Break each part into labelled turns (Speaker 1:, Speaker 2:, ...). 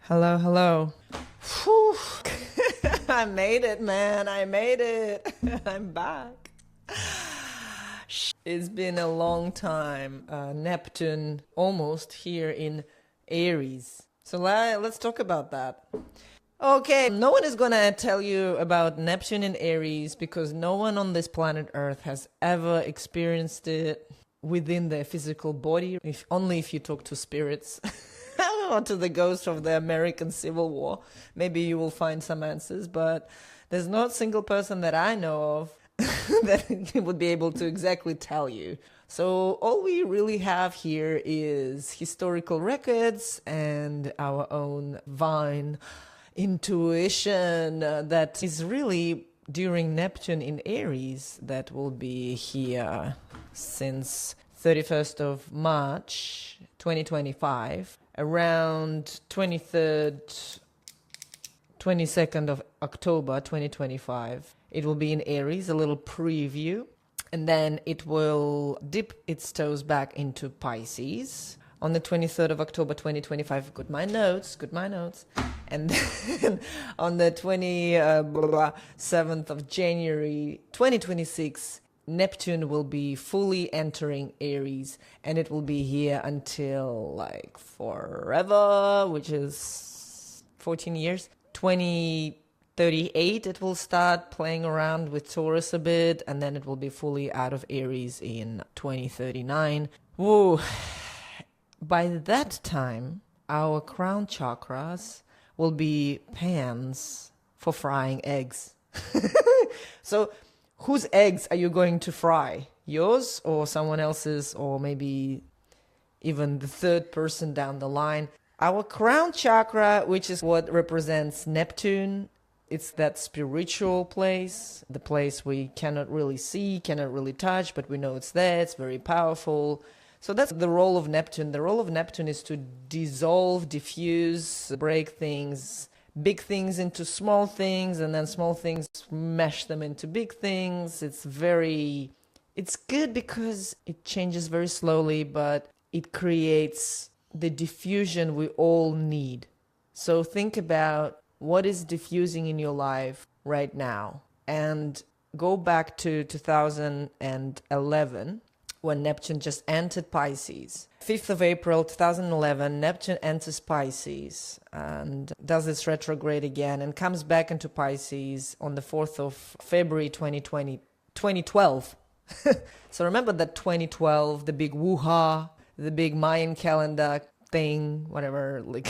Speaker 1: Hello, hello. Whew. I made it, man. I made it. I'm back. It's been a long time. Neptune almost here in Aries. So let's talk about that. Okay, no one is gonna tell you about Neptune in Aries because no one on this planet Earth has ever experienced it within their physical body, only if you talk to spirits. Or to the ghost of the American Civil War. Maybe you will find some answers, but there's not a single person that I know of that would be able to exactly tell you. So all we really have here is historical records and our own divine intuition that is really during Neptune in Aries that will be here since 31st of March 2025. Around 23rd, 22nd of October 2025. It will be in Aries, a little preview. And then it will dip its toes back into Pisces. On the 23rd of October 2025, got my notes. And then on the 27th of January 2026, Neptune will be fully entering Aries, and it will be here until like forever, which is 14 years. 2038, it will start playing around with Taurus a bit, and then it will be fully out of Aries in 2039. Whoa. By that time, our crown chakras will be pans for frying eggs. So, whose eggs are you going to fry? Yours or someone else's, or maybe even the third person down the line? Our crown chakra, which is what represents Neptune, it's that spiritual place, the place we cannot really see, cannot really touch, but we know it's there, it's very powerful. So that's the role of Neptune. The role of Neptune is to dissolve, diffuse, break things, big things into small things, and then small things mesh them into big things. It's good because it changes very slowly, but it creates the diffusion we all need. So think about what is diffusing in your life right now, and go back to 2011 when Neptune just entered Pisces. 5th of April 2011, Neptune enters Pisces and does its retrograde again and comes back into Pisces on the 4th of February 2012. So remember that 2012, the big woo-ha, the big Mayan calendar thing, whatever, like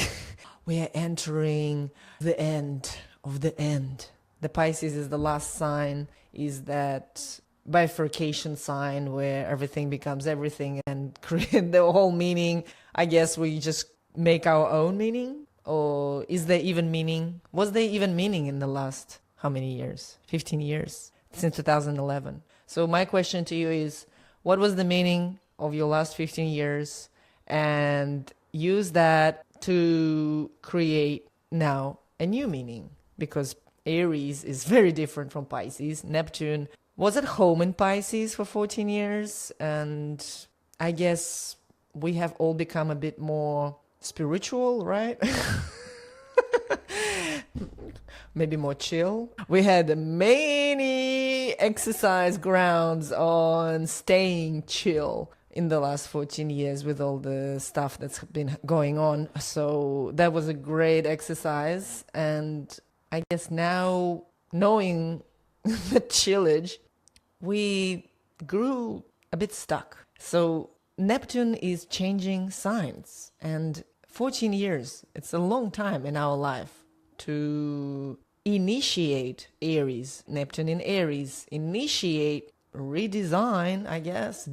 Speaker 1: we are entering the end of the end. The Pisces is the last sign, is that bifurcation sign where everything becomes everything and create the whole meaning. I guess we just make our own meaning, or is there even meaning? Was there even meaning in the last, how many years? 15 years since 2011. So my question to you is, what was the meaning of your last 15 years? And use that to create now a new meaning, because Aries is very different from Pisces. Neptune was at home in Pisces for 14 years, and I guess we have all become a bit more spiritual, right? Maybe more chill. We had many exercise grounds on staying chill in the last 14 years with all the stuff that's been going on. So that was a great exercise, and I guess now, knowing the chillage, we grew a bit stuck. So Neptune is changing signs, and 14 years, it's a long time in our life to initiate Aries, Neptune in Aries, initiate, redesign, I guess,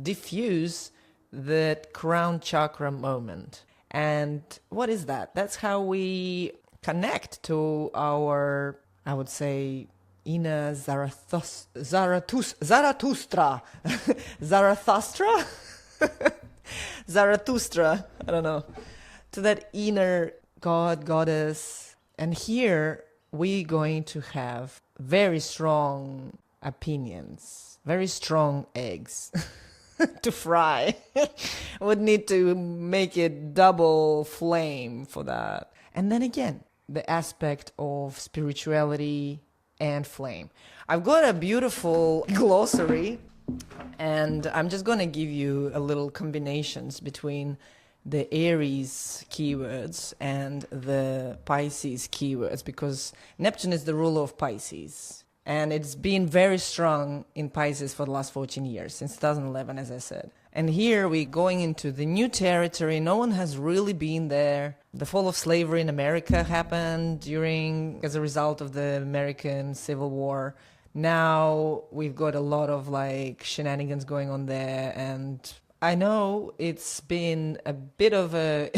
Speaker 1: diffuse that crown chakra moment. And what is that? That's how we connect to our, I would say, inner Zarathustra. Zarathustra, I don't know, to that inner god, goddess. And here we're going to have very strong opinions, very strong eggs. to fry. Would need to make it double flame for that. And then again, the aspect of spirituality and flame. I've got a beautiful glossary, and I'm just going to give you a little combinations between the Aries keywords and the Pisces keywords, because Neptune is the ruler of Pisces, and it's been very strong in Pisces for the last 14 years, since 2011, as I said. And here we're going into the new territory. No one has really been there. The fall of slavery in America happened as a result of the American Civil War. Now we've got a lot of like shenanigans going on there, and I know it's been a bit of a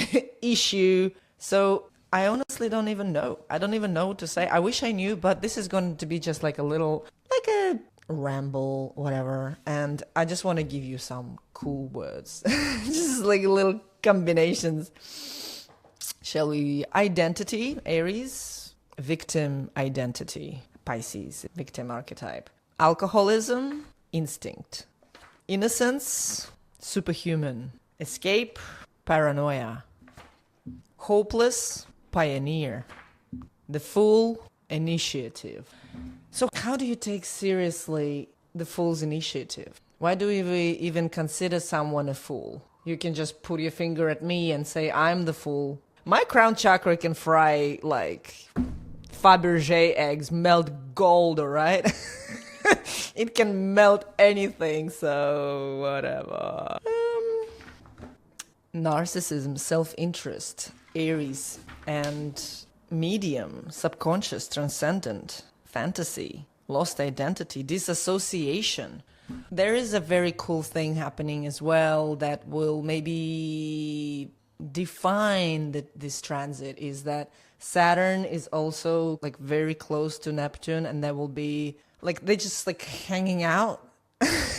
Speaker 1: issue, so I honestly don't even know. I don't even know what to say. I wish I knew, but this is going to be just like a ramble, whatever. And I just want to give you some cool words, just like little combinations. Shall we? Identity, Aries. Victim identity, Pisces, victim archetype. Alcoholism, instinct. Innocence, superhuman. Escape, paranoia. Hopeless, pioneer. The fool, initiative. So how do you take seriously the fool's initiative? Why do we even consider someone a fool? You can just put your finger at me and say, I'm the fool. My crown chakra can fry like Fabergé eggs, melt gold, all right? It can melt anything, so whatever. Narcissism, self-interest, Aries, and medium, subconscious, transcendent, fantasy, lost identity, disassociation. There is a very cool thing happening as well that will maybe define this transit, is that Saturn is also like very close to Neptune, and there will be like they just like hanging out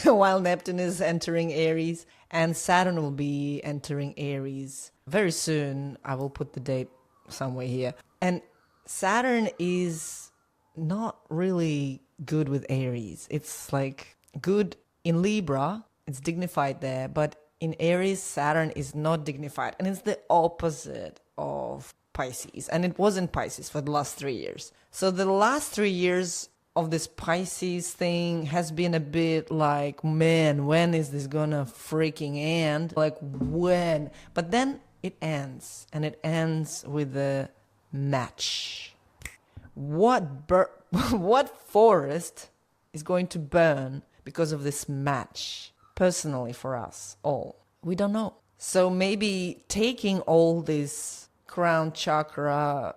Speaker 1: while Neptune is entering Aries, and Saturn will be entering Aries very soon. I will put the date somewhere here. And Saturn is not really good with Aries. It's like good in Libra, it's dignified there, but in Aries, Saturn is not dignified, and it's the opposite of Pisces. And it was in Pisces for the last 3 years. So the last 3 years of this Pisces thing has been a bit like, man, when is this gonna freaking end? Like, when? But then it ends, and it ends with the match. What forest is going to burn because of this match? Personally, for us all, we don't know. So maybe taking all this crown chakra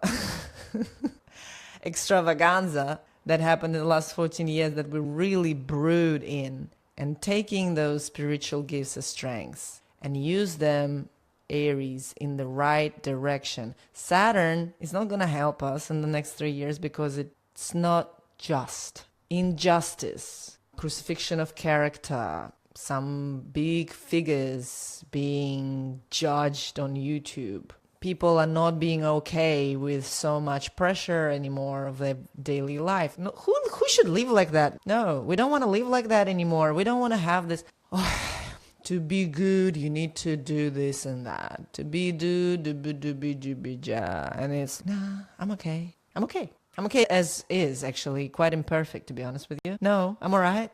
Speaker 1: extravaganza that happened in the last 14 years that we really brewed in, and taking those spiritual gifts as strengths and use them, Aries, in the right direction. Saturn is not going to help us in the next 3 years because it's not just. Injustice, crucifixion of character, some big figures being judged on YouTube. People are not being okay with so much pressure anymore of their daily life. No, who should live like that? No, we don't want to live like that anymore. We don't want to have this, to be good, you need to do this and that. To be and it's, nah, I'm okay. I'm okay. I'm okay as is, actually. Quite imperfect, to be honest with you. No, I'm all right.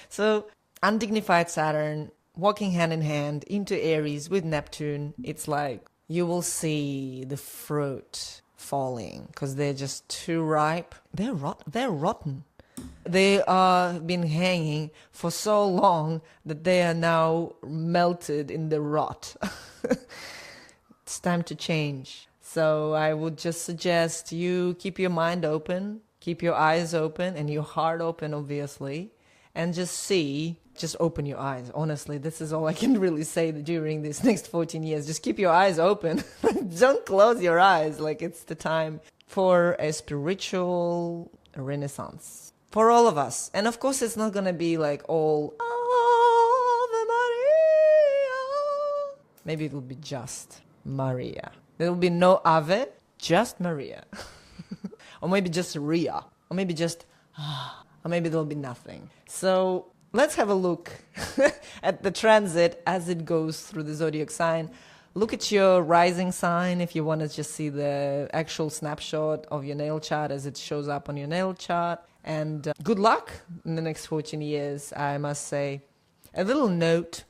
Speaker 1: So, undignified Saturn, walking hand in hand into Aries with Neptune. It's like, you will see the fruit falling because they're just too ripe. They're rotten. They are been hanging for so long that they are now melted in the rot. It's time to change. So I would just suggest you keep your mind open, keep your eyes open and your heart open, obviously, and just open your eyes. Honestly, this is all I can really say during these next 14 years. Just keep your eyes open. Don't close your eyes. Like, it's the time for a spiritual renaissance for all of us. And of course, it's not going to be like all Ave Maria. Maybe it will be just Maria. There will be no Ave, just Maria. Or maybe just Ria. Or maybe just, or maybe there will be nothing. So let's have a look at the transit as it goes through the zodiac sign. Look at your rising sign if you want to just see the actual snapshot of your natal chart as it shows up on your natal chart. And good luck in the next 14 years, I must say. A little note,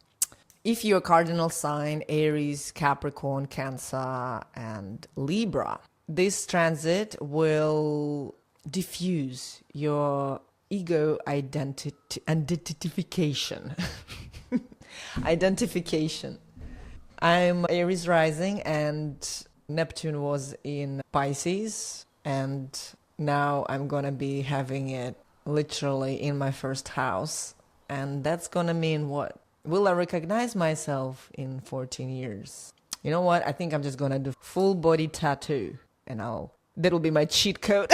Speaker 1: if your cardinal sign, Aries, Capricorn, Cancer, and Libra, this transit will diffuse your ego identification. Identification. I'm Aries rising and Neptune was in Pisces, and now I'm gonna be having it literally in my first house. And that's gonna mean what? Will I recognize myself in 14 years? You know what? I think I'm just gonna do full body tattoo, and that'll be my cheat code.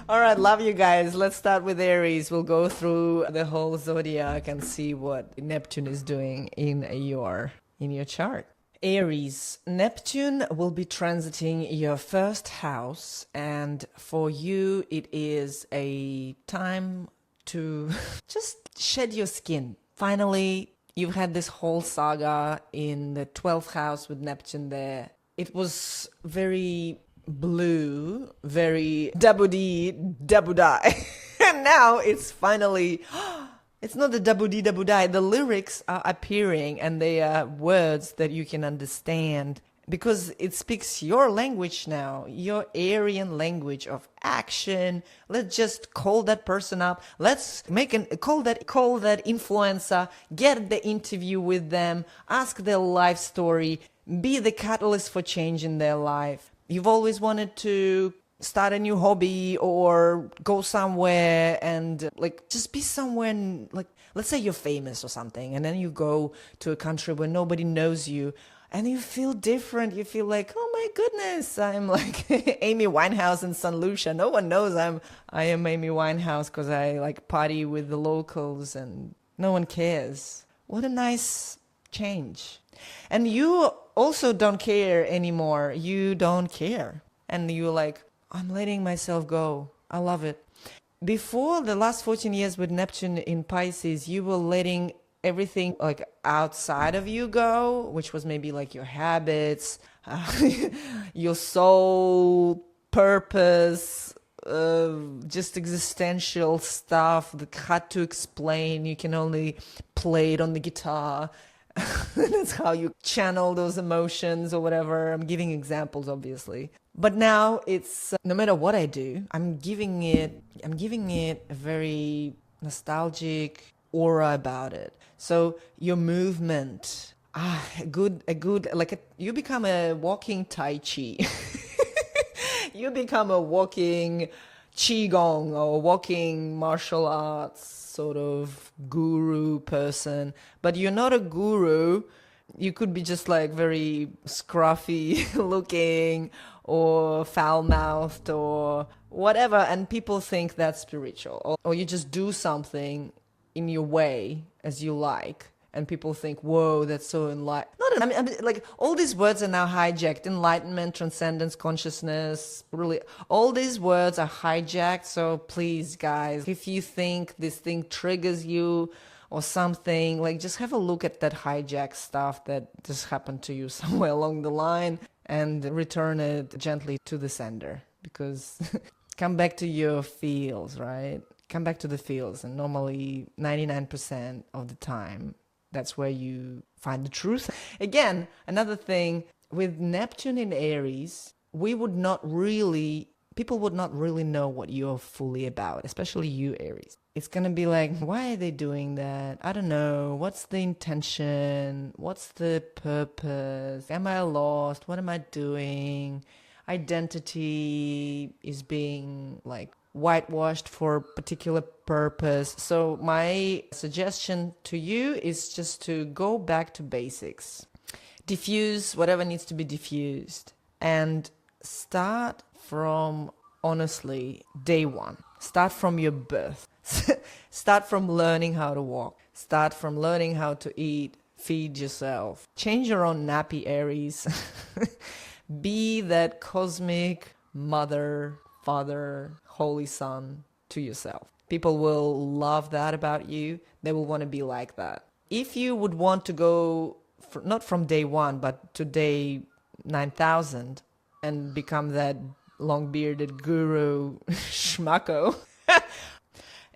Speaker 1: All right, love you guys. Let's start with Aries. We'll go through the whole zodiac and see what Neptune is doing in your chart. Aries, Neptune will be transiting your first house, and for you it is a time to just shed your skin. Finally, you've had this whole saga in the 12th house with Neptune there. It was very blue, very dabudi dabudai. And now it's finally, it's not the dabudi dabudai. The lyrics are appearing and they are words that you can understand because it speaks your language now, your Aryan language of action. Let's just call that person up. Let's call that influencer, get the interview with them, ask their life story, be the catalyst for change in their life. You've always wanted to start a new hobby or go somewhere and just be somewhere, let's say you're famous or something, and then you go to a country where nobody knows you and you feel different. You feel like, oh my goodness, I'm like Amy Winehouse in St. Lucia. No one knows I am Amy Winehouse because I party with the locals and no one cares. What a nice change. And you also don't care anymore. You don't care. And you're like, I'm letting myself go. I love it. Before the last 14 years with Neptune in Pisces, you were letting everything outside of you go, which was maybe your habits, your soul, purpose, just existential stuff that had to explain. You can only play it on the guitar. That's how you channel those emotions or whatever. I'm giving examples, obviously. But now it's, no matter what I do, I'm giving it a very nostalgic aura about it. So your movement, you become a walking Tai Chi. You become a walking Qigong or walking martial arts sort of guru person. But you're not a guru. You could be just very scruffy looking or foul-mouthed or whatever, and people think that's spiritual. Or you just do something in your way as you like, and people think, whoa, that's so enlightened. All these words are now hijacked. Enlightenment, transcendence, consciousness, really, all these words are hijacked. So please, guys, if you think this thing triggers you or something, just have a look at that hijacked stuff that just happened to you somewhere along the line and return it gently to the sender, because come back to your feels, right? Come back to the feels, and normally 99% of the time, that's where you find the truth. Again, another thing, with Neptune in Aries, people would not really know what you're fully about, especially you, Aries. It's going to be why are they doing that? I don't know. What's the intention? What's the purpose? Am I lost? What am I doing? Identity is being whitewashed for a particular purpose. So my suggestion to you is just to go back to basics. Diffuse whatever needs to be diffused. And start from, honestly, day one. Start from your birth. Start from learning how to walk. Start from learning how to eat. Feed yourself. Change your own nappy, Aries. Be that cosmic mother, father, holy son to yourself. People will love that about you. They will want to be like that. If you would want to go, not from day 1, but to day 9,000 and become that long-bearded guru schmacko,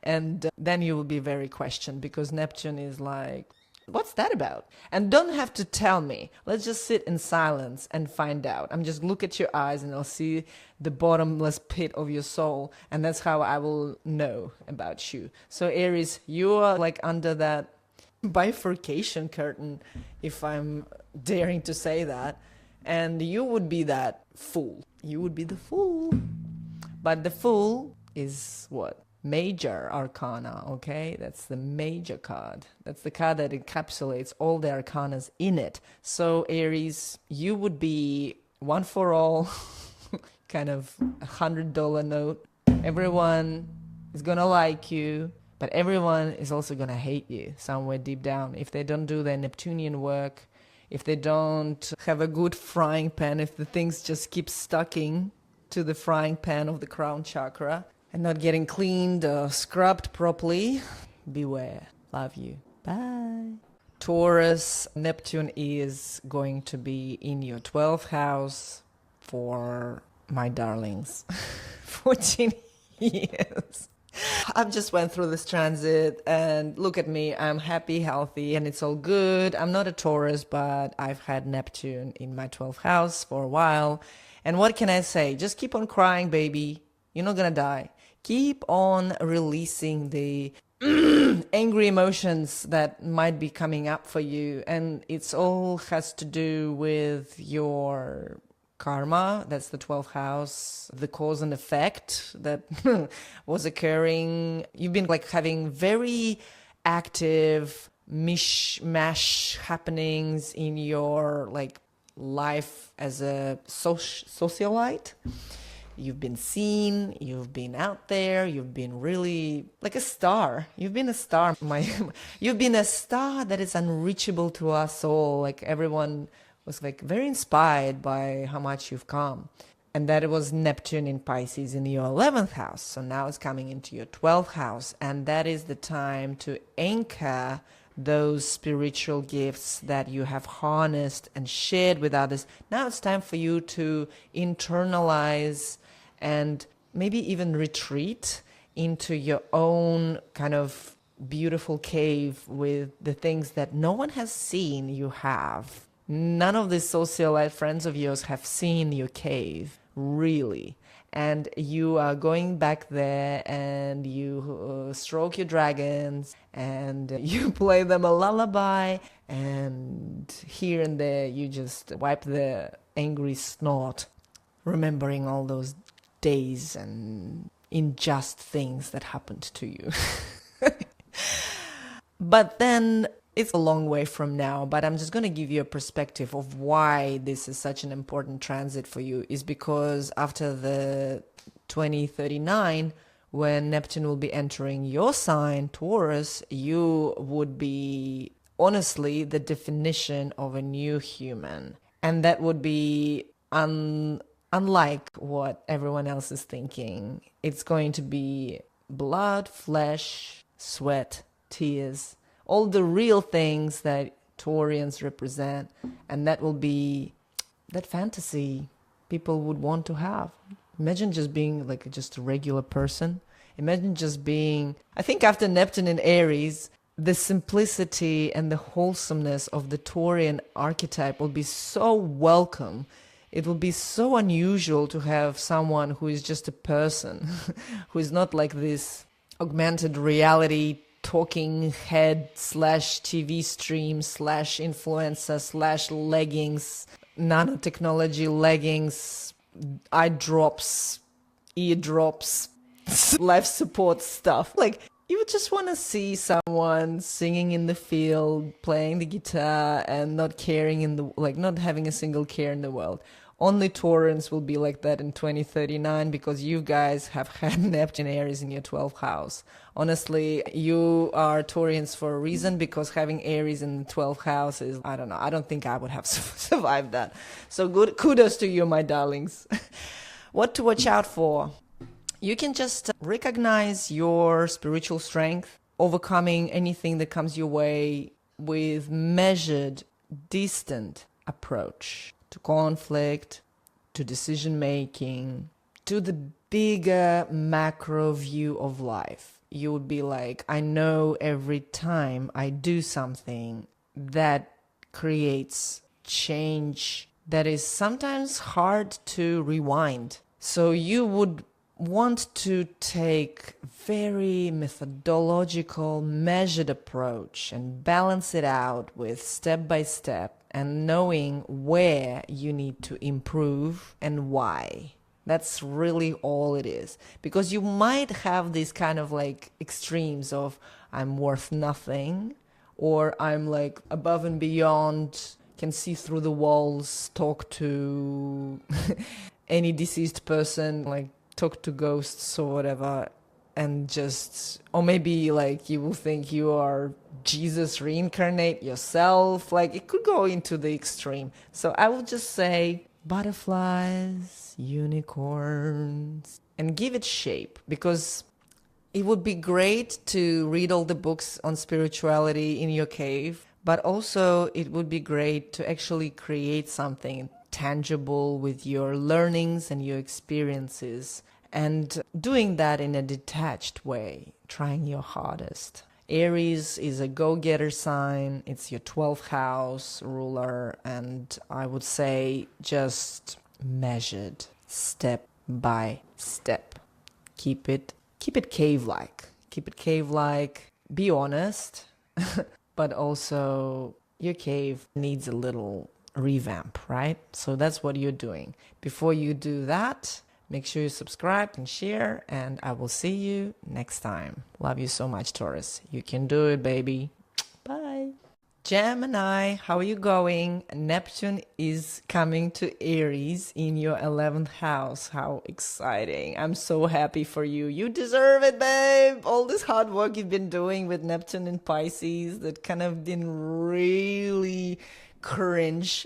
Speaker 1: and then you will be very questioned, because Neptune is like, what's that about? And don't have to tell me. Let's just sit in silence and find out. I'm just look at your eyes and I'll see the bottomless pit of your soul. And that's how I will know about you. So Aries, you are like under that bifurcation curtain, if I'm daring to say that. And you would be that fool. You would be the fool. But the fool is what? Major arcana, okay? That's the major card. That's the card that encapsulates all the arcanas in it. So Aries, you would be one for all, kind of $100 note. Everyone is gonna like you, but everyone is also gonna hate you somewhere deep down. If they don't do their Neptunian work, if they don't have a good frying pan, if the things just keep stucking to the frying pan of the crown chakra, and not getting cleaned or scrubbed properly, beware. Love you. Bye. Taurus, Neptune is going to be in your 12th house for my darlings. 14 years. I've just went through this transit and look at me. I'm happy, healthy, and it's all good. I'm not a Taurus, but I've had Neptune in my 12th house for a while. And what can I say? Just keep on crying, baby. You're not gonna die. Keep on releasing the angry emotions that might be coming up for you. And it's all has to do with your karma. That's the 12th house, the cause and effect that was occurring. You've been like having very active mishmash happenings in your like life as a socialite. You've been seen, you've been out there, you've been really like a star. You've been a star. You've been a star that is unreachable to us all. Like everyone was like very inspired by how much you've come. And that it was Neptune in Pisces in your 11th house. So now it's coming into your 12th house. And that is the time to anchor those spiritual gifts that you have harnessed and shared with others. Now it's time for you to internalize and maybe even retreat into your own kind of beautiful cave with the things that no one has seen you have. None of the socialite friends of yours have seen your cave, really. And you are going back there and you stroke your dragons and you play them a lullaby, and here and there you just wipe the angry snot, remembering all those days and unjust things that happened to you. But then it's a long way from now, but I'm just going to give you a perspective of why this is such an important transit for you, is because after the 2039, when Neptune will be entering your sign, Taurus, you would be honestly the definition of a new human. And that would be unlike what everyone else is thinking. It's going to be blood, flesh, sweat, tears, all the real things that Taurians represent. And that will be that fantasy people would want to have. Imagine just being like just a regular person. Imagine just being, I think after Neptune in Aries, the simplicity and the wholesomeness of the Taurian archetype will be so welcome. It will be so unusual to have someone who is just a person, who is not like this augmented reality talking head / TV stream / influencer / leggings, nanotechnology leggings, eye drops, eardrops, life support stuff. Like, you would just want to see someone singing in the field, playing the guitar, and not caring not having a single care in the world. Only Taurans will be like that in 2039 because you guys have had Neptune Aries in your 12th house. Honestly, you are Taurians for a reason, because having Aries in the 12th house is, I don't know, I don't think I would have survived that. So good, kudos to you, my darlings. What to watch out for? you can just recognize your spiritual strength, overcoming anything that comes your way with measured, distant approach to conflict, to decision making, to the bigger macro view of life. You would be like, I know every time I do something that creates change that is sometimes hard to rewind. So you would want to take very methodological, measured approach and balance it out with step by step and knowing where you need to improve and why. That's really all it is. Because you might have these kind of like extremes of I'm worth nothing, or I'm like above and beyond, can see through the walls, talk to any deceased person, like talk to ghosts or whatever, and just, or maybe like you will think you are Jesus, reincarnate yourself. Like it could go into the extreme. So I will just say butterflies, unicorns, and give it shape, because it would be great to read all the books on spirituality in your cave, but also it would be great to actually create something tangible with your learnings and your experiences, and doing that in a detached way, trying your hardest. Aries is a go-getter sign. It's your 12th house ruler, and I would say just measured, step by step. Keep it cave-like. Keep it cave-like. Be honest, but also your cave needs a little revamp, right? So that's what you're doing. Before you do that, make sure you subscribe and share, and I will see you next time. Love you so much, Taurus. You can do it, baby. Bye. Gemini, how are you going? Neptune is coming to Aries in your 11th house. How exciting. I'm so happy for you. You deserve it, babe. All this hard work you've been doing with Neptune and Pisces that kind of been really cringe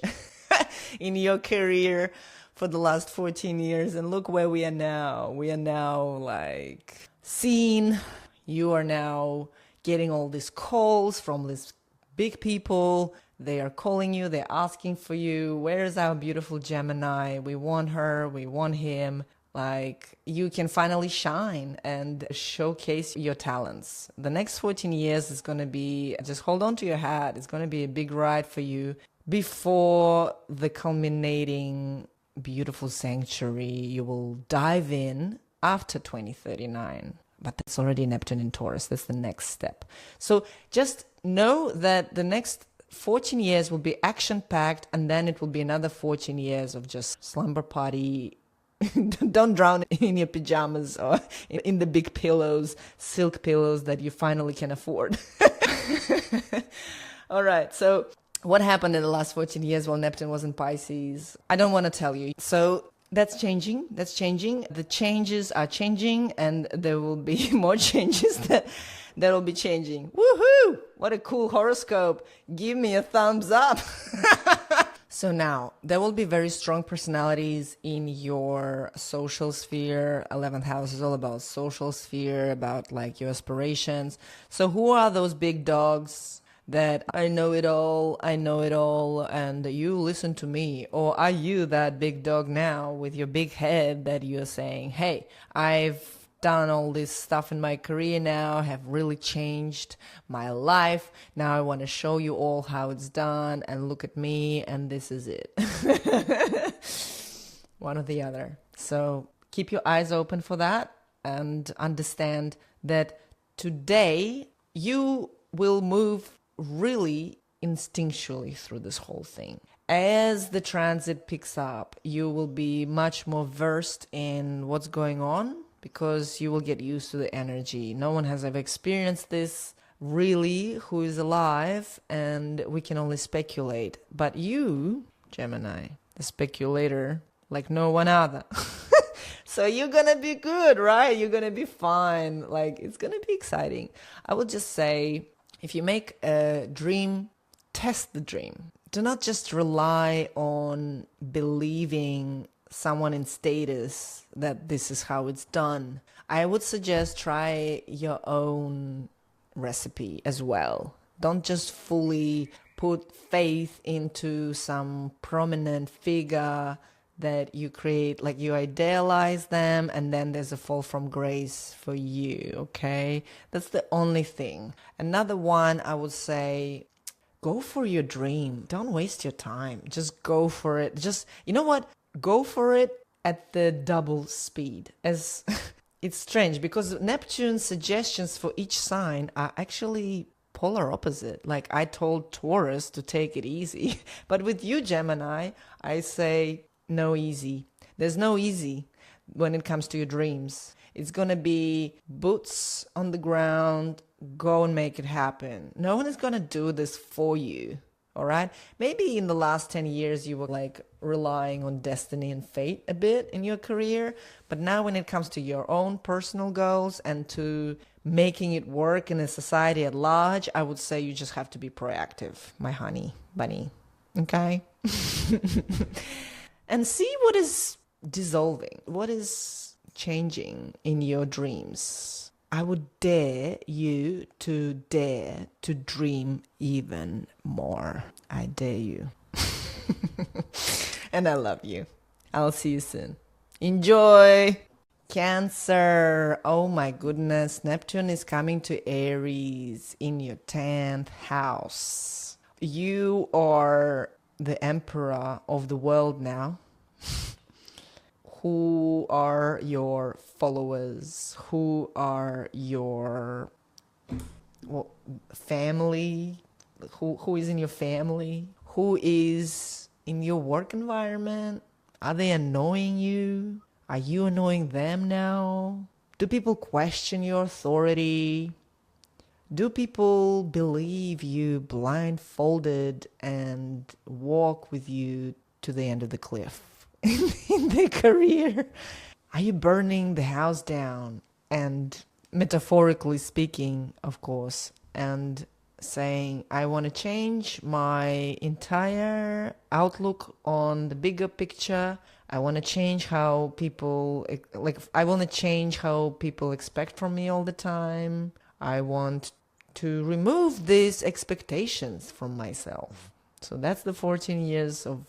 Speaker 1: in your career for the last 14 years. And look where we are now. We are now like seen. You are now getting all these calls from these big people. They are calling you, they're asking for you. Where is our beautiful Gemini? We want her, we want him. Like, you can finally shine and showcase your talents. The next 14 years is going to be, just hold on to your hat, it's going to be a big ride for you before the culminating beautiful sanctuary you will dive in after 2039. But that's already Neptune in Taurus. That's the next step. So just know that the next 14 years will be action-packed, and then it will be another 14 years of just slumber party. Don't drown in your pajamas or in the big pillows, silk pillows that you finally can afford. All right, so what happened in the last 14 years while Neptune was in Pisces? I don't want to tell you. So that's changing. That's changing. The changes are changing, and there will be more changes that will be changing. Woohoo! What a cool horoscope. Give me a thumbs up. So now, there will be very strong personalities in your social sphere. 11th house is all about social sphere, about like your aspirations. So who are those big dogs that I know it all, and you listen to me? Or are you that big dog now with your big head that you're saying, hey, I've done all this stuff in my career now, have really changed my life. Now I want to show you all how it's done, and look at me, and this is it. One or the other. So keep your eyes open for that, and understand that today you will move really instinctually through this whole thing. As the transit picks up, you will be much more versed in what's going on, because you will get used to the energy. No one has ever experienced this really who is alive, and we can only speculate. But you, Gemini, the speculator, like no one other. So you're gonna be good, right? You're gonna be fine. Like, it's gonna be exciting. I would just say, if you make a dream, test the dream. Do not just rely on believing someone in status that this is how it's done. I would suggest try your own recipe as well. Don't just fully put faith into some prominent figure that you create, like you idealize them, and then there's a fall from grace for you, okay? That's the only thing. Another one, I would say, go for your dream. Don't waste your time. Just go for it. Just, you know what? Go for it at the double speed. As it's strange because Neptune's suggestions for each sign are actually polar opposite. Like I told Taurus to take it easy, but with you, Gemini, I say no easy. There's no easy when it comes to your dreams. It's gonna be boots on the ground, go and make it happen. No one is gonna do this for you. All right. Maybe in the last 10 years, you were like relying on destiny and fate a bit in your career. But now when it comes to your own personal goals and to making it work in a society at large, I would say you just have to be proactive, my honey bunny. Okay. And see what is dissolving, what is changing in your dreams. I would dare you to dare to dream even more. I dare you. And I love you. I'll see you soon. Enjoy. Cancer. Oh my goodness. Neptune is coming to Aries in your 10th house. You are the emperor of the world now. Who are your followers? Who are your family? Who is in your family? Who is in your work environment? Are they annoying you? Are you annoying them now? Do people question your authority? Do people believe you blindfolded and walk with you to the end of the cliff? In their career? Are you burning the house down? And metaphorically speaking, of course, and saying, I want to change my entire outlook on the bigger picture. I want to change how people, I want to change how people expect from me all the time. I want to remove these expectations from myself. So that's the 14 years of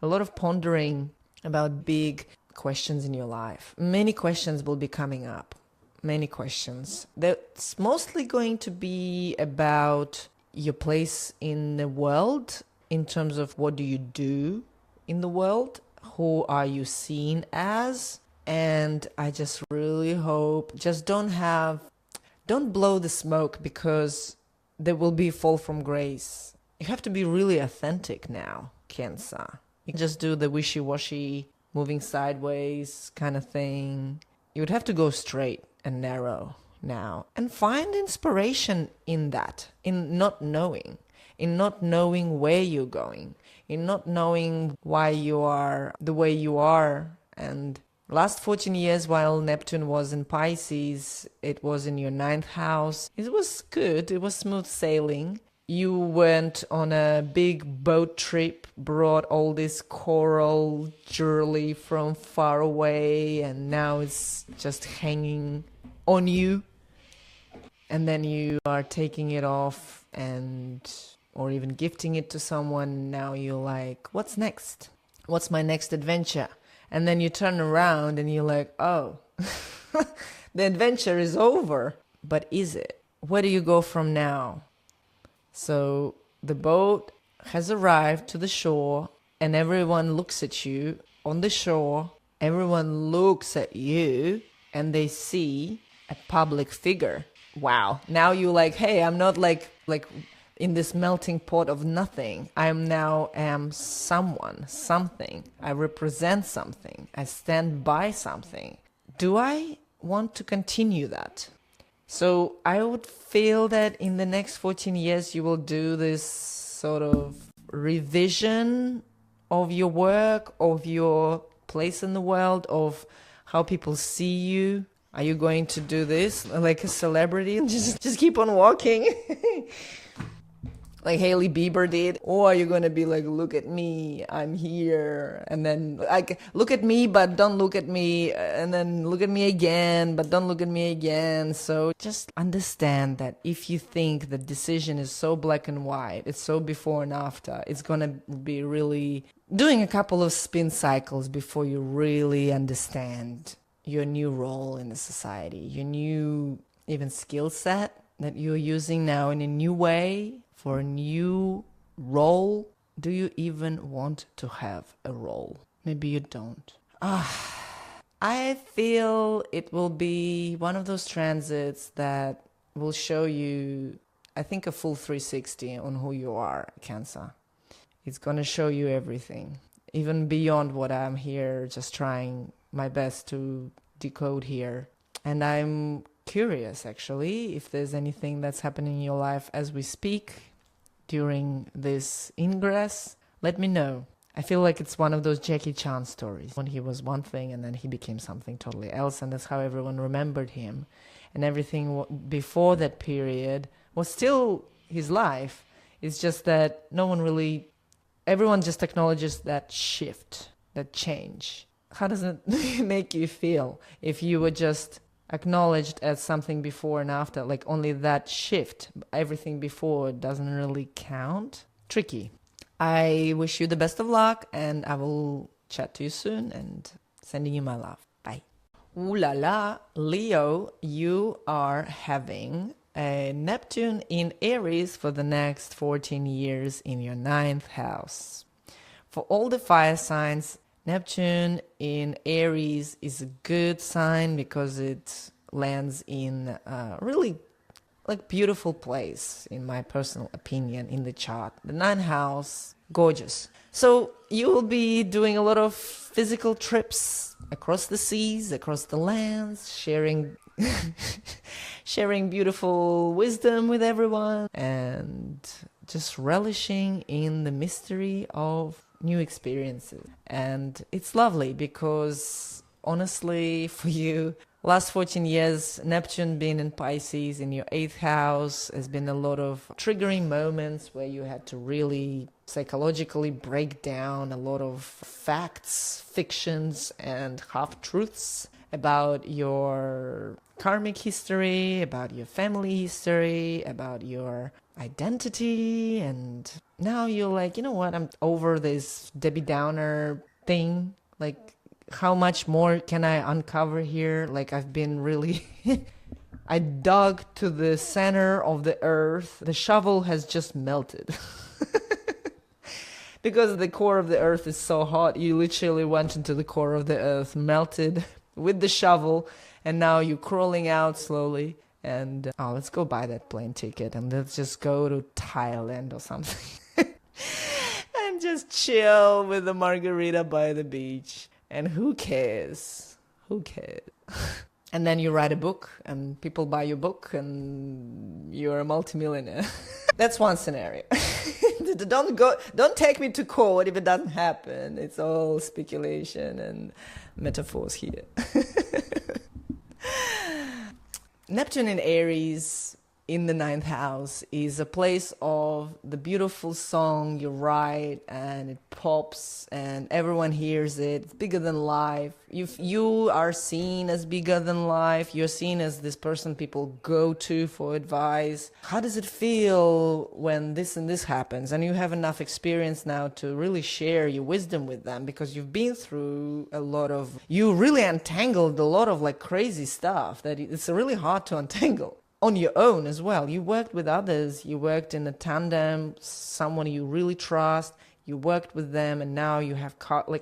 Speaker 1: a lot of pondering about big questions in your life. Many questions will be coming up. Many questions. That's mostly going to be about your place in the world in terms of what do you do in the world? Who are you seen as? And I just really hope, just don't blow the smoke because there will be a fall from grace. You have to be really authentic now, Cancer. You just do the wishy-washy, moving sideways kind of thing. You would have to go straight and narrow now. And find inspiration in that, in not knowing where you're going, in not knowing why you are the way you are. And last 14 years while Neptune was in Pisces, it was in your 9th house. It was good. It was smooth sailing. You went on a big boat trip, brought all this coral jewelry from far away, and now it's just hanging on you. And then you are taking it off or even gifting it to someone. Now you're like, what's next? What's my next adventure? And then you turn around and you're like, oh, the adventure is over. But is it? Where do you go from now? So the boat has arrived to the shore and everyone looks at you on the shore. Everyone looks at you and they see a public figure. Wow. Now you're like, hey, I'm not like in this melting pot of nothing. I am someone, something. I represent something. I stand by something. Do I want to continue that? So I would feel that in the next 14 years, you will do this sort of revision of your work, of your place in the world, of how people see you. Are you going to do this like a celebrity? Just keep on walking. like Hailey Bieber did? Or are you gonna be like, look at me, I'm here, and then like look at me but don't look at me, and then look at me again but don't look at me again? So just understand that if you think the decision is so black and white, it's so before and after, it's gonna be really doing a couple of spin cycles before you really understand your new role in the society, your new even skill set that you're using now in a new way for a new role. Do you even want to have a role? Maybe you don't. I feel it will be one of those transits that will show you, I think, a full 360 on who you are, Cancer. It's going to show you everything, even beyond what I'm here just trying my best to decode here. And I'm curious, actually, if there's anything that's happening in your life as we speak during this ingress. Let me know. I feel like it's one of those Jackie Chan stories when he was one thing and then he became something totally else, and that's how everyone remembered him. And everything before that period was still his life. It's just that everyone just acknowledges that shift, that change. How does it make you feel if you were just acknowledged as something before and after, like only that shift, everything before doesn't really count? Tricky. I wish you the best of luck, and I will chat to you soon, and sending you my love. Bye. Ooh la la, Leo, you are having a Neptune in Aries for the next 14 years in your 9th house. For all the fire signs, Neptune in Aries is a good sign because it lands in a really beautiful place, in my personal opinion, in the chart. The 9th house, gorgeous. So you will be doing a lot of physical trips across the seas, across the lands, sharing beautiful wisdom with everyone, and just relishing in the mystery of new experiences. And it's lovely because honestly, for you, last 14 years, Neptune being in Pisces in your 8th house has been a lot of triggering moments where you had to really psychologically break down a lot of facts, fictions, and half-truths about your karmic history, about your family history, about your identity. And now you're like, you know what, I'm over this Debbie Downer thing. Like, how much more can I uncover here? Like, I've been really I dug to the center of the earth. The shovel has just melted. Because the core of the earth is so hot, you literally went into the core of the earth, melted with the shovel, and now you're crawling out slowly. And let's go buy that plane ticket and let's just go to Thailand or something. And just chill with a margarita by the beach. And who cares? Who cares? And then you write a book and people buy your book and you're a multimillionaire. That's one scenario. Don't take me to court if it doesn't happen. It's all speculation and metaphors here. Neptune in Aries in the 9th house is a place of the beautiful song you write and it pops and everyone hears it. It's bigger than life. You are seen as bigger than life. You're seen as this person people go to for advice. How does it feel when this and this happens? And you have enough experience now to really share your wisdom with them because you've been through you really untangled a lot of like crazy stuff that it's really hard to untangle. On your own as well. You worked with others, you worked in a tandem, someone you really trust, you worked with them, and now you have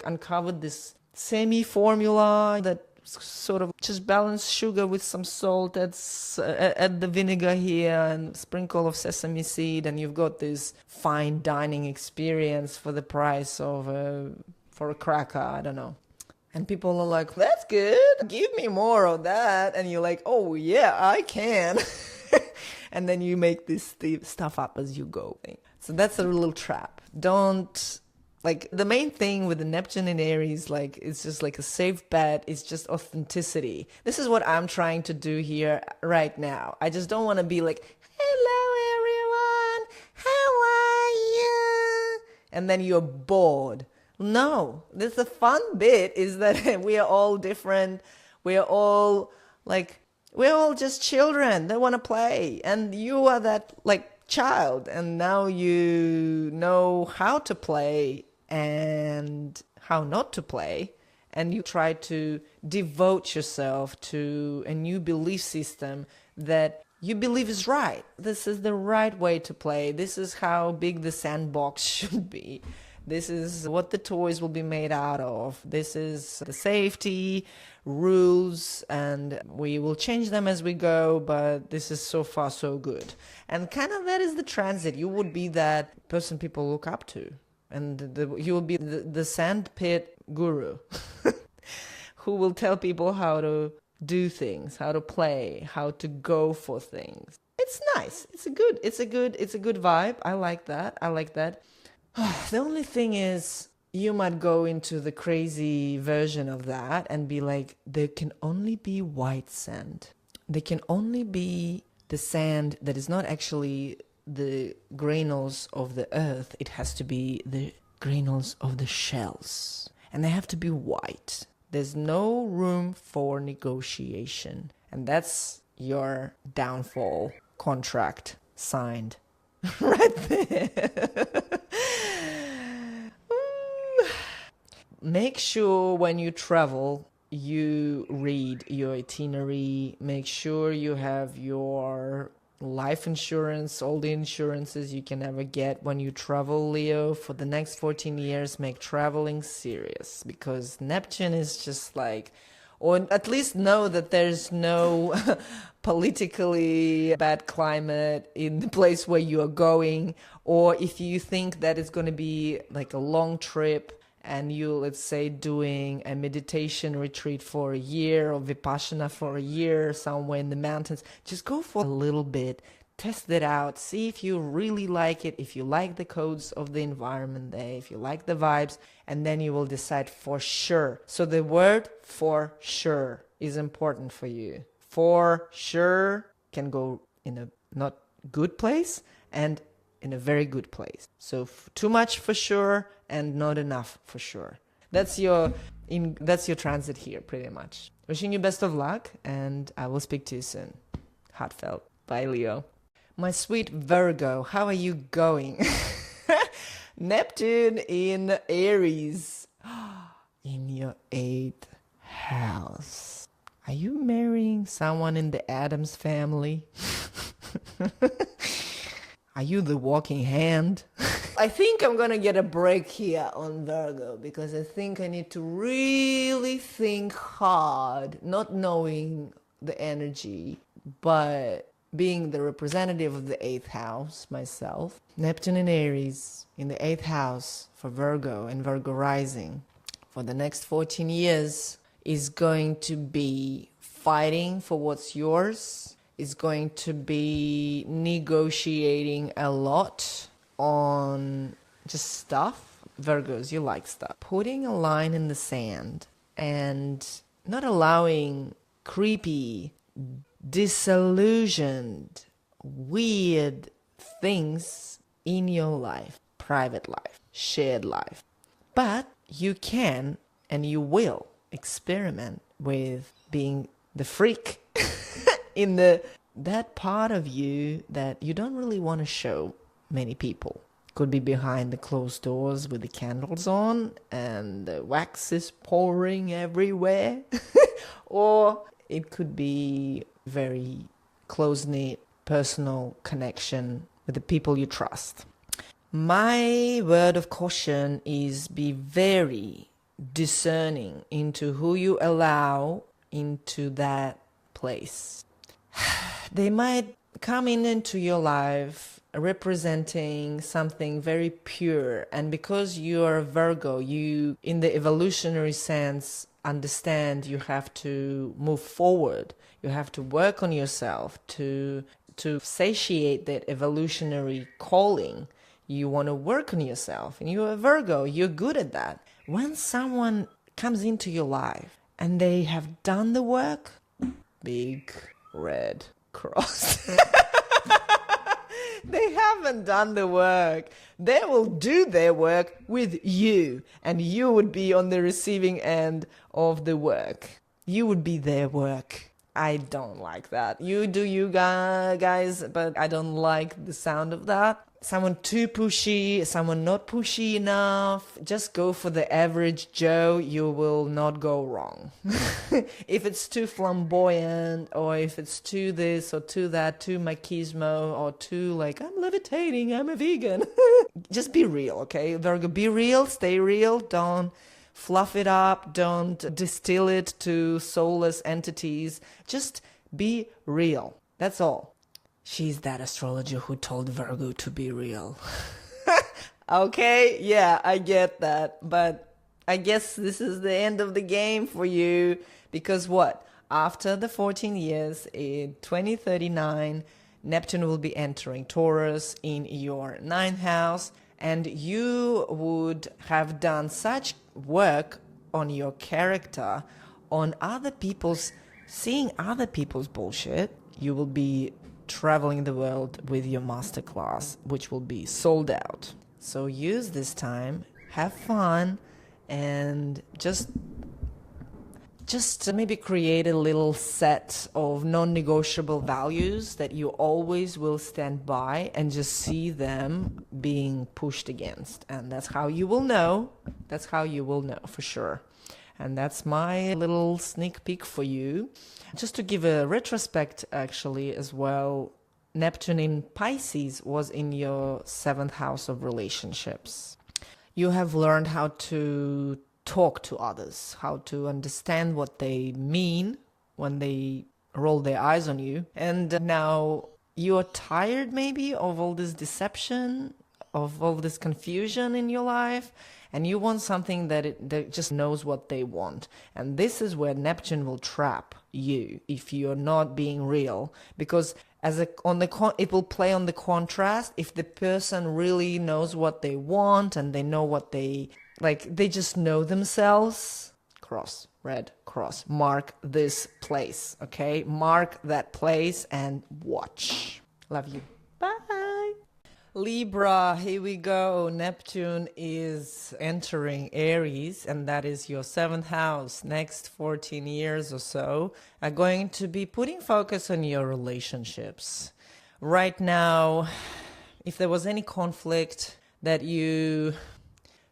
Speaker 1: uncovered this semi-formula that sort of just balance sugar with some salt, add the vinegar here and sprinkle of sesame seed, and you've got this fine dining experience for the price of for a cracker, I don't know. And people are like, that's good, give me more of that. And you're like, oh yeah, I can. And then you make this stuff up as you go. So that's a little trap. The main thing with the Neptune in Aries, it's just like a safe bet. It's just authenticity. This is what I'm trying to do here right now. I just don't want to be like, hello everyone, how and then you're bored. No, this the fun bit is that we are all different. We are all like, we're all just children that want to play, and you are that like child, and now you know how to play and how not to play, and you try to devote yourself to a new belief system that you believe is right. This is the right way to play. This is how big the sandbox should be. This is what the toys will be made out of. This is the safety rules, and we will change them as we go, but this is so far so good. And kind of that is the transit. You would be that person people look up to. And you will be the sandpit guru who will tell people how to do things, how to play, how to go for things. It's nice. It's a good vibe. I like that. The only thing is, you might go into the crazy version of that and be like, there can only be white sand. There can only be the sand that is not actually the granules of the earth. It has to be the granules of the shells. And they have to be white. There's no room for negotiation. And that's your downfall contract signed right there. Make sure when you travel, you read your itinerary. Make sure you have your life insurance, all the insurances you can ever get when you travel, Leo. For the next 14 years, make traveling serious, because Neptune is just like, or at least know that there's no politically bad climate in the place where you are going. Or if you think that it's going to be like a long trip, and you, let's say, doing a meditation retreat for a year or Vipassana for a year somewhere in the mountains, just go for a little bit, test it out, see if you really like it, if you like the codes of the environment there, if you like the vibes, and then you will decide for sure. So the word for sure is important for you. For sure can go in a not good place and in a very good place. So too much for sure and not enough for sure. That's your transit here, pretty much. Wishing you best of luck, and I will speak to you soon. Heartfelt. Bye, Leo. My sweet Virgo, how are you going? Neptune in Aries. In your 8th house. Are you marrying someone in the Addams family? Are you the walking hand? I think I'm gonna get a break here on Virgo, because I think I need to really think hard, not knowing the energy, but being the representative of the 8th house myself. Neptune in Aries in the 8th house for Virgo and Virgo rising for the next 14 years is going to be fighting for what's yours, is going to be negotiating a lot on just stuff. Virgos, you like stuff. Putting a line in the sand and not allowing creepy, disillusioned, weird things in your life, private life, shared life. But you can and you will experiment with being the freak in that part of you that you don't really want to show many people. Could be behind the closed doors with the candles on and the wax is pouring everywhere. Or it could be very close-knit personal connection with the people you trust. My word of caution is be very discerning into who you allow into that place. They might come into your life representing something very pure, and because you're a Virgo, you, in the evolutionary sense, understand you have to move forward. You have to work on yourself to satiate that evolutionary calling. You want to work on yourself, and you're a Virgo, you're good at that. When someone comes into your life and they have done the work, big red cross. They haven't done the work. They will do their work with you, and you would be on the receiving end of the work. You would be their work. I don't like that. You do you guys, but I don't like the sound of that. Someone too pushy, someone not pushy enough. Just go for the average Joe. You will not go wrong. If it's too flamboyant, or if it's too this or too that, too machismo, or too like, I'm levitating, I'm a vegan. Just be real, okay? Virgo, be real, stay real. Don't fluff it up. Don't distill it to soulless entities. Just be real. That's all. She's that astrologer who told Virgo to be real. Okay, yeah, I get that. But I guess this is the end of the game for you. Because what? After the 14 years, in 2039, Neptune will be entering Taurus in your 9th house. And you would have done such work on your character, on other people's, seeing other people's bullshit. You will be traveling the world with your masterclass, which will be sold out. So use this time, have fun, and just maybe create a little set of non-negotiable values that you always will stand by, and just see them being pushed against. And that's how you will know. That's how you will know for sure. And that's my little sneak peek for you. Just to give a retrospect, actually, as well, Neptune in Pisces was in your 7th house of relationships. You have learned how to talk to others, how to understand what they mean when they roll their eyes on you. And now you're tired maybe of all this deception, of all this confusion in your life, and you want something that just knows what they want. And this is where Neptune will trap you if you're not being real, because it will play on the contrast. If the person really knows what they want and they know what they just know themselves, cross, red cross, mark this place, okay? Mark that place and watch. Love you. Bye. Libra, here we go. Neptune is entering Aries, and that is your 7th house. Next 14 years or so are going to be putting focus on your relationships. Right now, if there was any conflict that you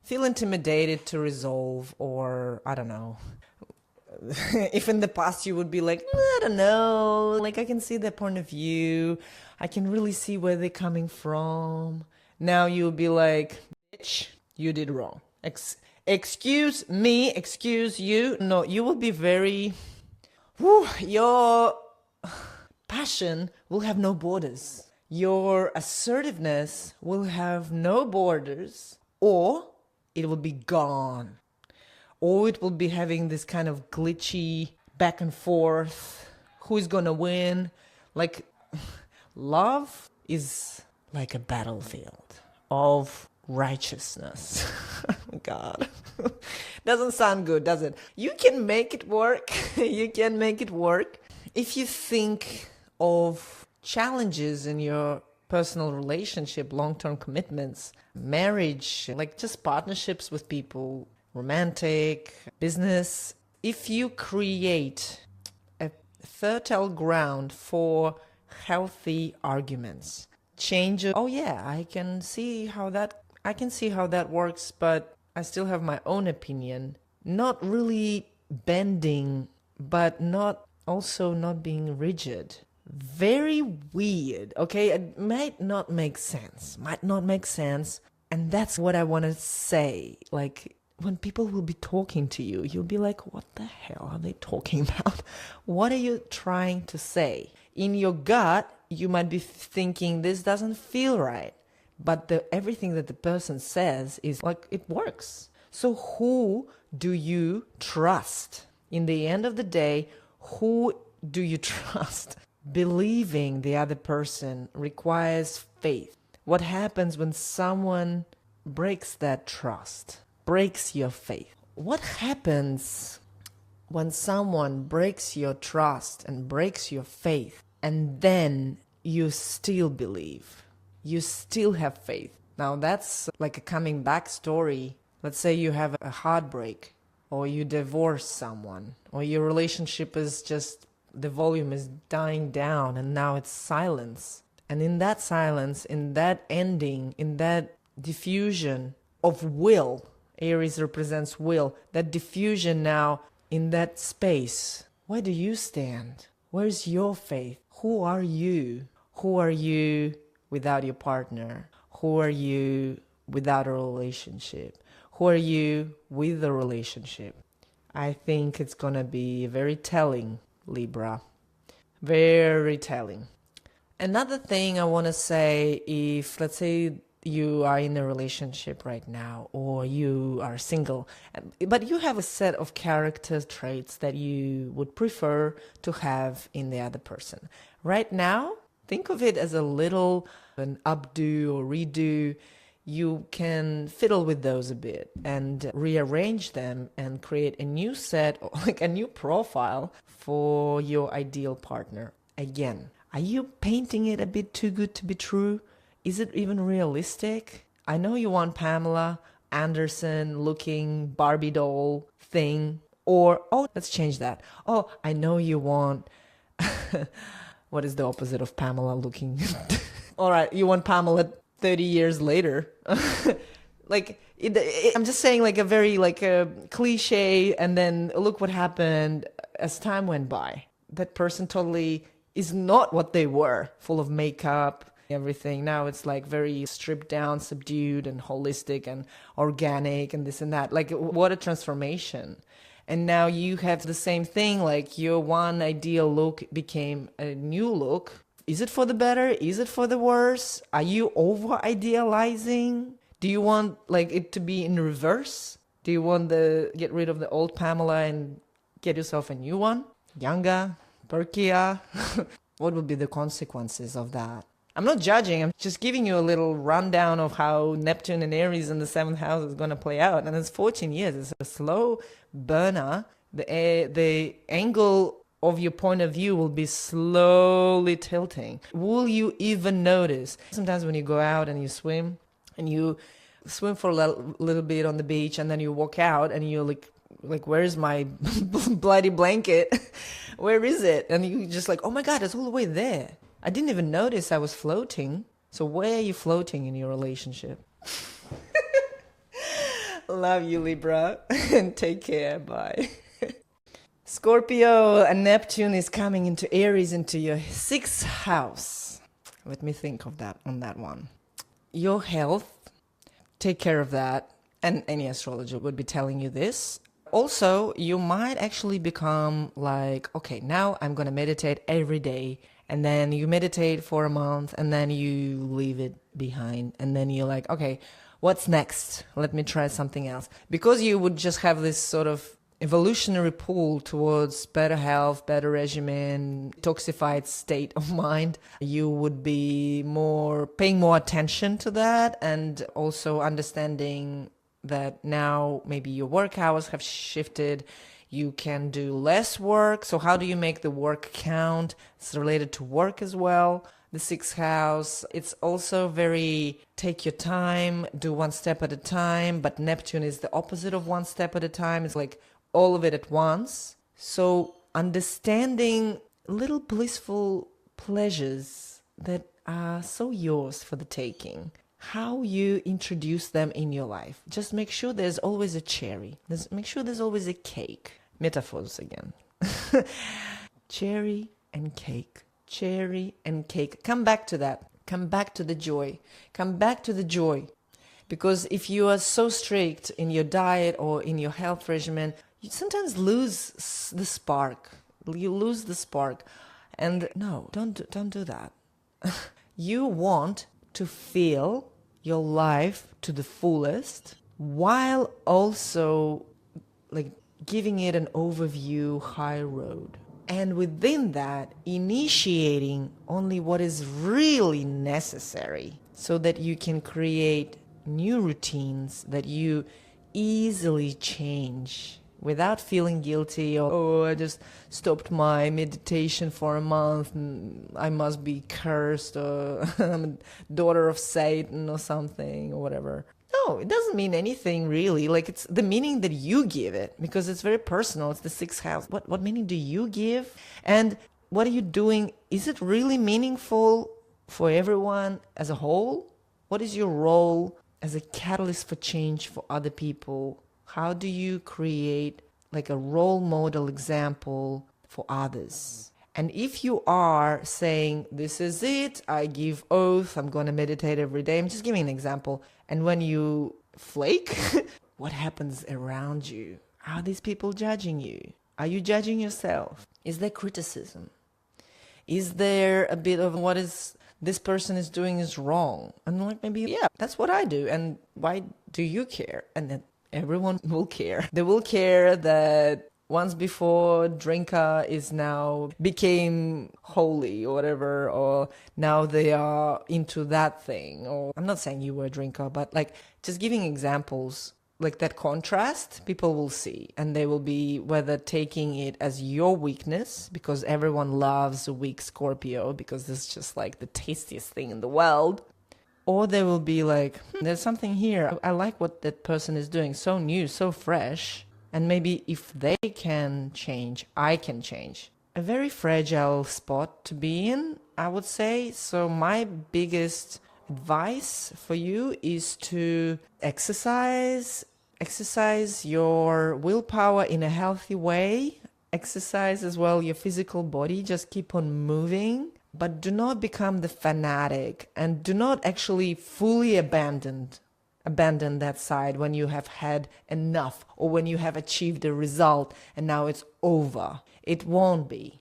Speaker 1: feel intimidated to resolve, or I don't know, if in the past you would be like, I don't know, like I can see their point of view, I can really see where they're coming from. Now you'll be like, bitch, you did wrong. Excuse me, excuse you. No, you will be very, your passion will have no borders. Your assertiveness will have no borders, or it will be gone. Or it will be having this kind of glitchy back and forth. Who's gonna win? Like, love is like a battlefield of righteousness. God. Doesn't sound good, does it? You can make it work. You can make it work. If you think of challenges in your personal relationship, long-term commitments, marriage, like just partnerships with people, romantic, business, if you create a fertile ground for healthy arguments, change it. Oh yeah, I can see how that works, but I still have my own opinion. Not really bending, but not being rigid. Very weird, okay? It might not make sense. And that's what I want to say. Like, when people will be talking to you, you'll be like, what the hell are they talking about? What are you trying to say? In your gut, you might be thinking this doesn't feel right. But everything that the person says is like, it works. So who do you trust? In the end of the day, who do you trust? Believing the other person requires faith. What happens when someone breaks that trust? Breaks your faith? What happens when someone breaks your trust and breaks your faith, and then you still believe? you still have faith. Now that's like a coming back story. Let's say you have a heartbreak, or you divorce someone, or your relationship is just, the volume is dying down and now it's silence. And in that silence, in that ending, in that diffusion of will, Aries represents will, that diffusion now, in that space, where do you stand? Where's your faith? Who are you? Who are you without your partner? Who are you without a relationship? Who are you with a relationship? I think it's gonna be very telling, Libra. Very telling. Another thing I want to say, if let's say you are in a relationship right now, or you are single, but you have a set of character traits that you would prefer to have in the other person. Right now, think of it as a little an updo or redo. You can fiddle with those a bit and rearrange them and create a new set, like a new profile for your ideal partner. Again, are you painting it a bit too good to be true? Is it even realistic? I know you want Pamela Anderson looking Barbie doll thing. Or, oh, let's change that. Oh, I know you want, what is the opposite of Pamela looking? All right, you want Pamela 30 years later. Like, I'm just saying like a very like a cliche, and then look what happened as time went by. That person totally is not what they were, full of makeup, everything. Now it's like very stripped down, subdued, and holistic and organic and this and that. Like, what a transformation. And now you have the same thing, like your one ideal look became a new look. Is it for the better? Is it for the worse? Are you over idealizing? Do you want like it to be in reverse? Do you want to get rid of the old Pamela and get yourself a new one? Younger, perkier? What would be the consequences of that? I'm not judging. I'm just giving you a little rundown of how Neptune and Aries in the 7th house is going to play out. And it's 14 years. It's a slow burner. The angle of your point of view will be slowly tilting. Will you even notice? Sometimes when you go out and you swim for a little bit on the beach, and then you walk out and you're like, where's my bloody blanket? Where is it? And you just like, oh my God, it's all the way there. I didn't even notice I was floating. So where are you floating in your relationship? Love you, Libra. And take care. Bye. Scorpio and Neptune is coming into Aries, into your 6th house. Let me think of that on that one. Your health, take care of that. And any astrologer would be telling you this. Also, you might actually become like, okay, now I'm going to meditate every day. And then you meditate for a month and then you leave it behind. And then you're like, okay, what's next? Let me try something else. Because you would just have this sort of evolutionary pull towards better health, better regimen, detoxified state of mind. You would be paying more attention to that, and also understanding that now maybe your work hours have shifted. You can do less work. So how do you make the work count? It's related to work as well. The 6th house, it's also very take your time, do one step at a time. But Neptune is the opposite of one step at a time. It's like all of it at once. So understanding little blissful pleasures that are so yours for the taking. How you introduce them in your life. Just make sure there's always a cherry. Make sure there's always a cake. Metaphors again. Cherry and cake. Cherry and cake. Come back to that. Come back to the joy. Come back to the joy. Because if you are so strict in your diet or in your health regimen, you sometimes lose the spark. You lose the spark. And no, don't do that. You want to feel your life to the fullest while also like giving it an overview high road. And within that, initiating only what is really necessary so that you can create new routines that you easily change without feeling guilty, or oh, I just stopped my meditation for a month and I must be cursed, or I'm a daughter of Satan or something, or whatever. No, it doesn't mean anything really. Like, it's the meaning that you give it, because it's very personal. It's the sixth house. What meaning do you give? And what are you doing? Is it really meaningful for everyone as a whole? What is your role as a catalyst for change for other people? How do you create like a role model example for others? And if you are saying, this is it, I give oath, I'm going to meditate every day. I'm just giving an example. And when you flake, what happens around you? Are these people judging you? Are you judging yourself? Is there criticism? Is there a bit of what is this person is doing is wrong? And like, maybe, yeah, that's what I do. And why do you care? And then everyone will care. They will care that once before drinker is now became holy or whatever, or now they are into that thing. Or I'm not saying you were a drinker, but like just giving examples, like that contrast people will see, and they will be whether taking it as your weakness, because everyone loves a weak Scorpio because it's just like the tastiest thing in the world, or they will be like, there's something here. I like what that person is doing, so new, so fresh. And maybe if they can change, I can change. A very fragile spot to be in, I would say. So my biggest advice for you is to exercise your willpower in a healthy way. Exercise as well your physical body. Just keep on moving. But do not become the fanatic, and do not actually fully abandon that side when you have had enough, or when you have achieved a result and now it's over. It won't be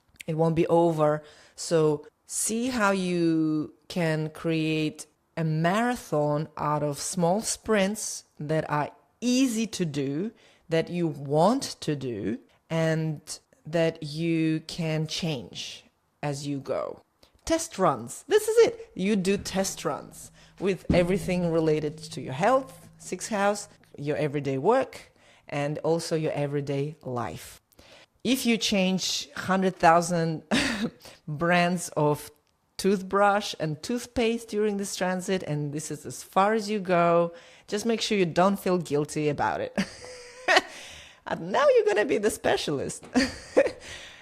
Speaker 1: over. So see how you can create a marathon out of small sprints that are easy to do, that you want to do, and that you can change as you go. Test runs. This is it. You do test runs with everything related to your health, sixth house, your everyday work, and also your everyday life. If you change 100,000 brands of toothbrush and toothpaste during this transit, and this is as far as you go, just make sure you don't feel guilty about it. And now you're going to be the specialist.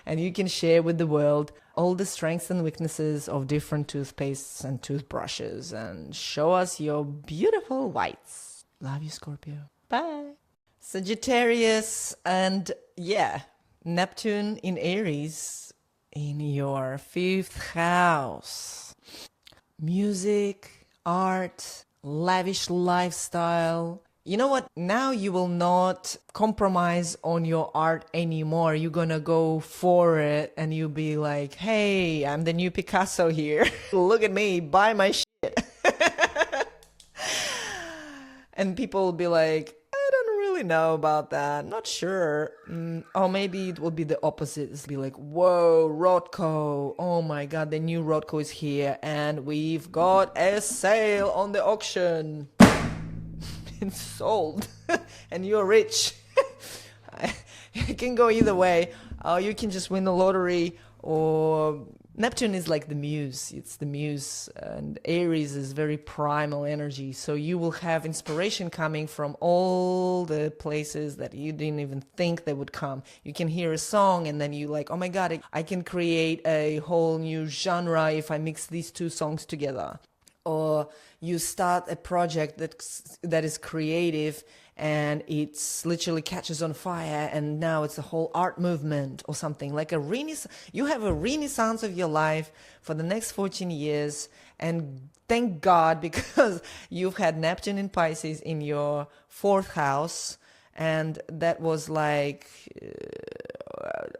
Speaker 1: And you can share with the world all the strengths and weaknesses of different toothpastes and toothbrushes, and show us your beautiful whites. Love you, Scorpio. Bye. Sagittarius, and yeah, Neptune in Aries in your 5th house. Music, art, lavish lifestyle. You know what? Now you will not compromise on your art anymore. You're gonna go for it, and you'll be like, hey, I'm the new Picasso here. Look at me, buy my shit. And people will be like, I don't really know about that. Not sure. Or maybe it will be the opposite. It'll be like, whoa, Rothko. Oh my God, the new Rothko is here, and we've got a sale on the auction. It's sold. And you're rich. It can go either way. You can just win the lottery, or Neptune is like the muse. It's the muse, and Aries is very primal energy. So you will have inspiration coming from all the places that you didn't even think they would come. You can hear a song and then you like, oh my God, I can create a whole new genre if I mix these two songs together. Or you start a project that is creative, and it's literally catches on fire, and now it's a whole art movement or something like a renaissance. You have a renaissance of your life for the next 14 years, and thank God, because you've had Neptune in Pisces in your 4th house, and that was like,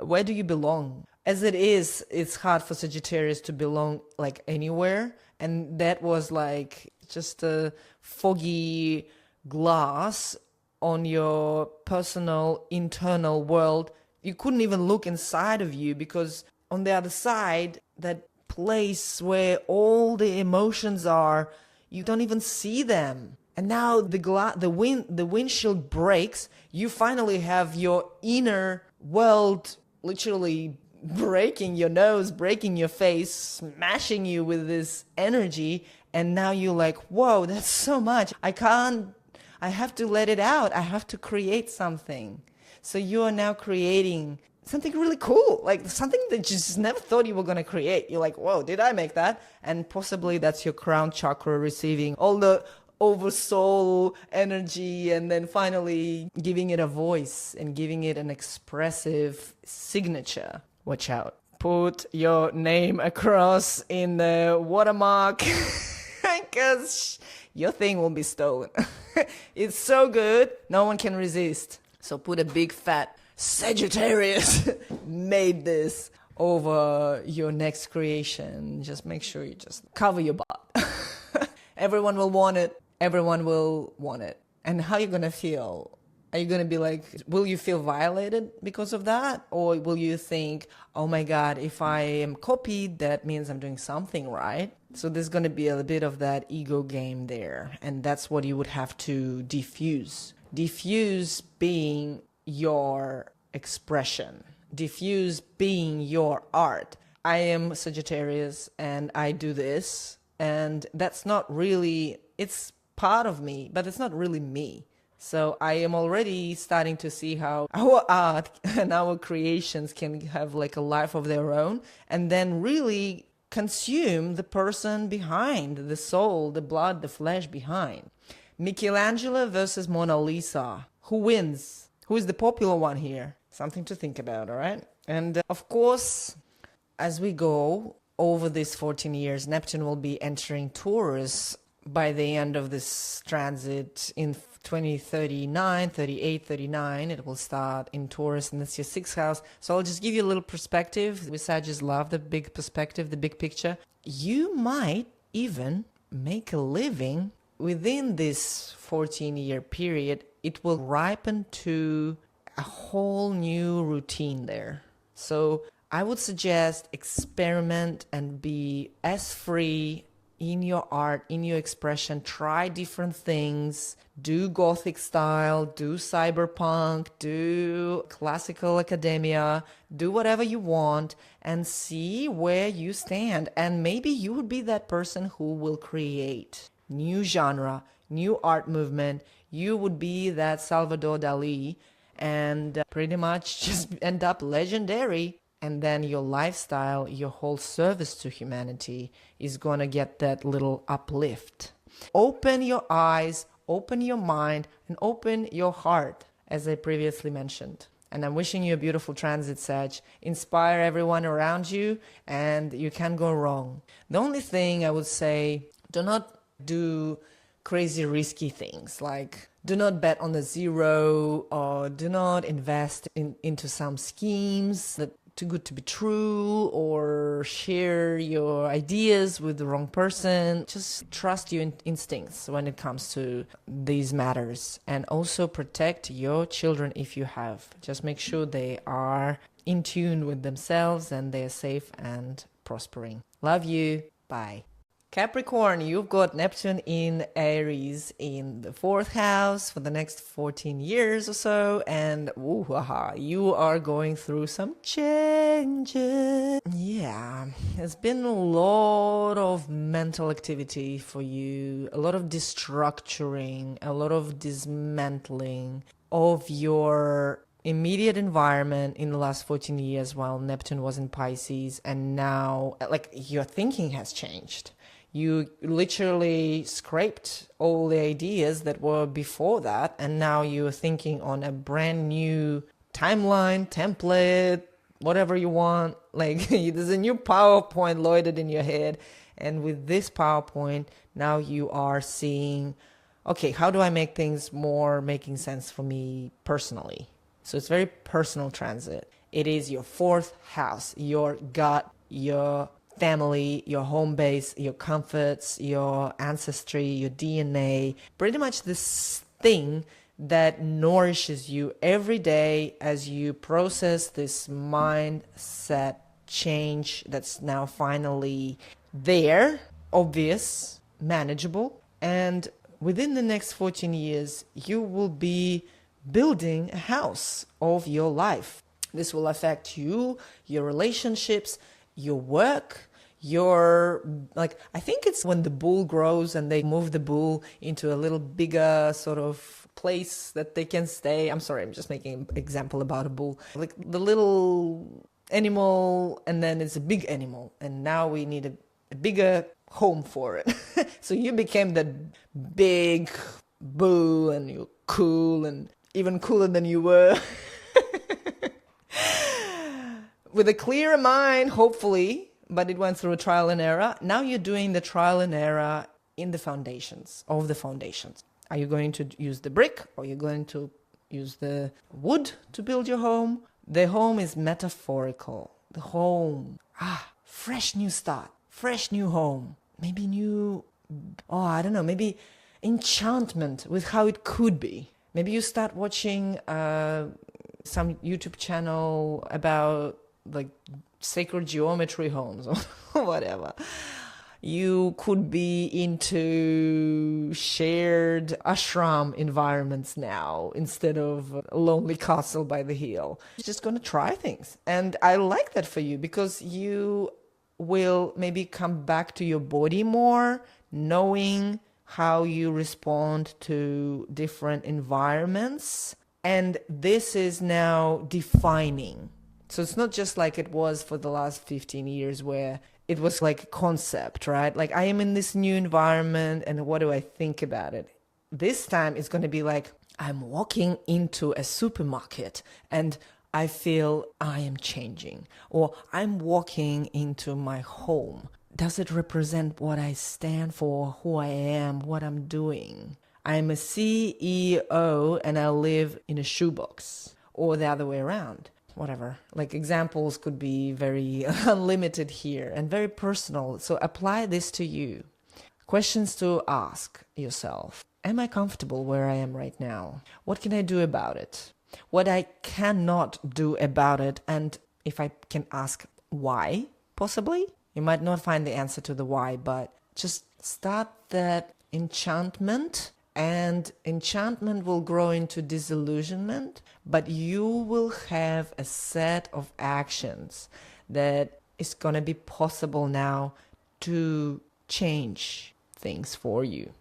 Speaker 1: where do you belong? As it is, it's hard for Sagittarius to belong like anywhere. And that was like just a foggy glass on your personal internal world. You couldn't even look inside of you, because on the other side, that place where all the emotions are, you don't even see them. And now the windshield breaks. You finally have your inner world literally breaking your nose, breaking your face, smashing you with this energy. And now you're like, whoa, that's so much. I have to let it out. I have to create something. So you are now creating something really cool, like something that you just never thought you were going to create. You're like, whoa, did I make that? And possibly that's your crown chakra receiving all the oversoul energy, and then finally giving it a voice and giving it an expressive signature. Watch out. Put your name across in the watermark because your thing will be stolen. It's so good, no one can resist. So put a big fat Sagittarius made this over your next creation. Just make sure you just cover your butt. Everyone will want it. Everyone will want it. And how are you going to feel? Are you going to be like, will you feel violated because of that? Or will you think, oh my God, if I am copied, that means I'm doing something right? So there's going to be a bit of that ego game there. And that's what you would have to diffuse. Diffuse being your expression. Diffuse being your art. I am Sagittarius and I do this. And that's not really, it's part of me, but it's not really me. So I am already starting to see how our art and our creations can have like a life of their own, and then really consume the person behind, the soul, the blood, the flesh behind. Michelangelo versus Mona Lisa. Who wins? Who is the popular one here? Something to think about, all right? And of course, as we go over these 14 years, Neptune will be entering Taurus by the end of this transit in 2039, 38, 39. It will start in Taurus, and that's your sixth house. So I'll just give you a little perspective. We Sagittarius love the big perspective, the big picture. You might even make a living within this 14-year period. It will ripen to a whole new routine there. So I would suggest experiment and be as free in your art, in your expression. Try different things. Do Gothic style, do cyberpunk, do classical academia, do whatever you want and see where you stand. And maybe you would be that person who will create new genre, new art movement. You would be that Salvador Dali and pretty much just end up legendary. And then your lifestyle, your whole service to humanity is going to get that little uplift. Open your eyes, open your mind, and open your heart, as I previously mentioned. And I'm wishing you a beautiful transit, Sag. Inspire everyone around you, and you can't go wrong. The only thing I would say, do not do crazy risky things, like do not bet on the zero, or do not invest into some schemes that too good to be true, or share your ideas with the wrong person. Just trust your instincts when it comes to these matters, and also protect your children if you have. Just make sure they are in tune with themselves and they are safe and prospering. Love you. Bye. Capricorn, you've got Neptune in Aries in the 4th house for the next 14 years or so, and you are going through some changes. Yeah, there's been a lot of mental activity for you, a lot of destructuring, a lot of dismantling of your immediate environment in the last 14 years while Neptune was in Pisces, and now like your thinking has changed. You literally scraped all the ideas that were before that, and now you're thinking on a brand new timeline, template, whatever you want. Like there's a new PowerPoint loaded in your head, and with this PowerPoint, now you are seeing, okay, how do I make things more making sense for me personally? So it's very personal transit. It is your 4th house, your gut, your family, your home base, your comforts, your ancestry, your DNA, pretty much this thing that nourishes you every day as you process this mindset change that's now finally there, obvious, manageable. And within the next 14 years, you will be building a house of your life. This will affect you, your relationships, your work, I think it's when the bull grows and they move the bull into a little bigger sort of place that they can stay. I'm sorry, I'm just making an example about a bull. Like the little animal, and then it's a big animal, and now we need a bigger home for it. So you became that big bull, and you're cool, and even cooler than you were. With a clearer mind, hopefully, but it went through a trial and error. Now you're doing the trial and error in the foundations. Are you going to use the brick, or are you going to use the wood to build your home? The home is metaphorical. The home. Fresh new start. Fresh new home. Maybe maybe enchantment with how it could be. Maybe you start watching some YouTube channel about like sacred geometry homes or whatever. You could be into shared ashram environments now instead of a lonely castle by the hill. You're just going to try things. And I like that for you, because you will maybe come back to your body more, knowing how you respond to different environments. And this is now defining. So it's not just like it was for the last 15 years where it was like a concept, right? Like, I am in this new environment and what do I think about it? This time it's going to be like, I'm walking into a supermarket and I feel I am changing, or I'm walking into my home. Does it represent what I stand for, who I am, what I'm doing? I'm a CEO and I live in a shoebox, or the other way around. Whatever. Like, examples could be very unlimited here and very personal. So apply this to you. Questions to ask yourself. Am I comfortable where I am right now? What can I do about it? What I cannot do about it, and if I can ask why, possibly. You might not find the answer to the why, but just start that enchantment. And enchantment will grow into disillusionment, but you will have a set of actions that is going to be possible now to change things for you,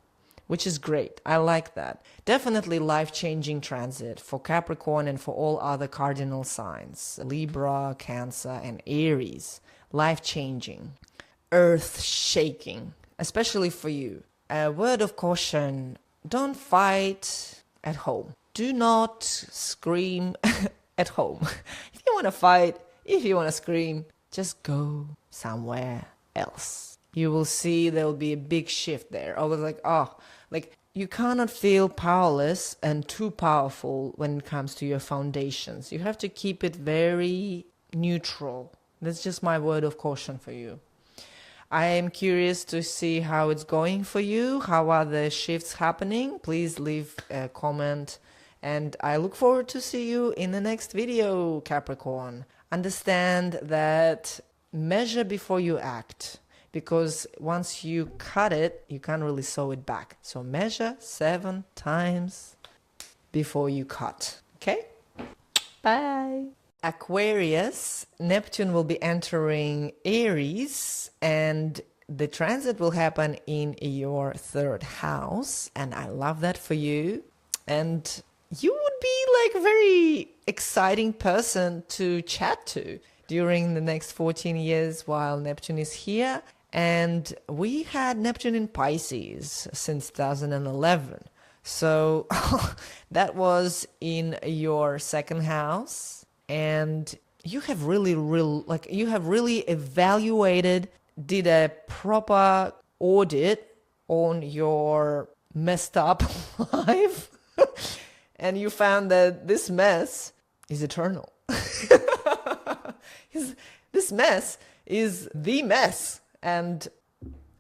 Speaker 1: which is great. I like that. Definitely life-changing transit for Capricorn and for all other cardinal signs, Libra, Cancer, and Aries. Life-changing, earth-shaking, especially for you. A word of caution. Don't fight at home. Do not scream at home. If you want to fight, if you want to scream, just go somewhere else. You will see there will be a big shift there. I was like, you cannot feel powerless and too powerful when it comes to your foundations. You have to keep it very neutral. That's just my word of caution for you. I am curious to see how it's going for you. How are the shifts happening? Please leave a comment. And I look forward to see you in the next video, Capricorn. Understand that measure before you act. Because once you cut it, you can't really sew it back. So measure 7 times before you cut. Okay? Bye. Aquarius, Neptune will be entering Aries, and the transit will happen in your 3rd house, and I love that for you. And you would be like a very exciting person to chat to during the next 14 years while Neptune is here. And we had Neptune in Pisces since 2011. So that was in your 2nd house. And you have really evaluated, did a proper audit on your messed up life, and you found that this mess is eternal. This mess is the mess. And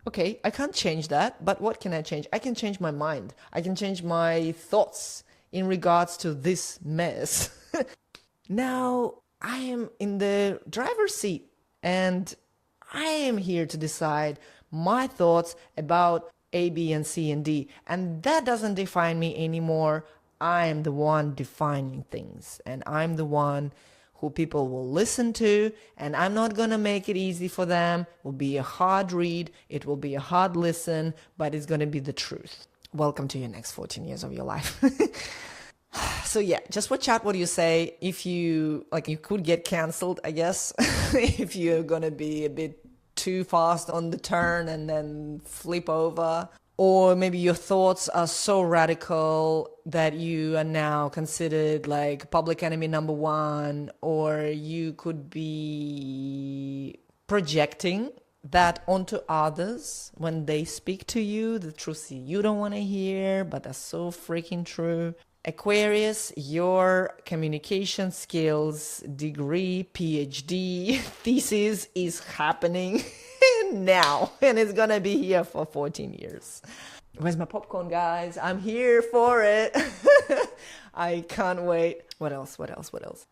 Speaker 1: okay, I can't change that, but what can I change? I can change my mind. I can change my thoughts in regards to this mess. Now, I am in the driver's seat, and I am here to decide my thoughts about A, B, and C, and D. And that doesn't define me anymore. I am the one defining things, and I'm the one who people will listen to, and I'm not gonna make it easy for them. It will be a hard read, it will be a hard listen, but it's gonna be the truth. Welcome to your next 14 years of your life. So yeah, just watch out what you say. If you could get canceled, I guess, if you're gonna be a bit too fast on the turn and then flip over. Or maybe your thoughts are so radical that you are now considered like public enemy number one, or you could be projecting that onto others when they speak to you, the truths you don't want to hear, but are so freaking true. Aquarius, your communication skills, degree, PhD, thesis is happening now, and it's gonna be here for 14 years. Where's my popcorn, guys? I'm here for it. I can't wait. What else?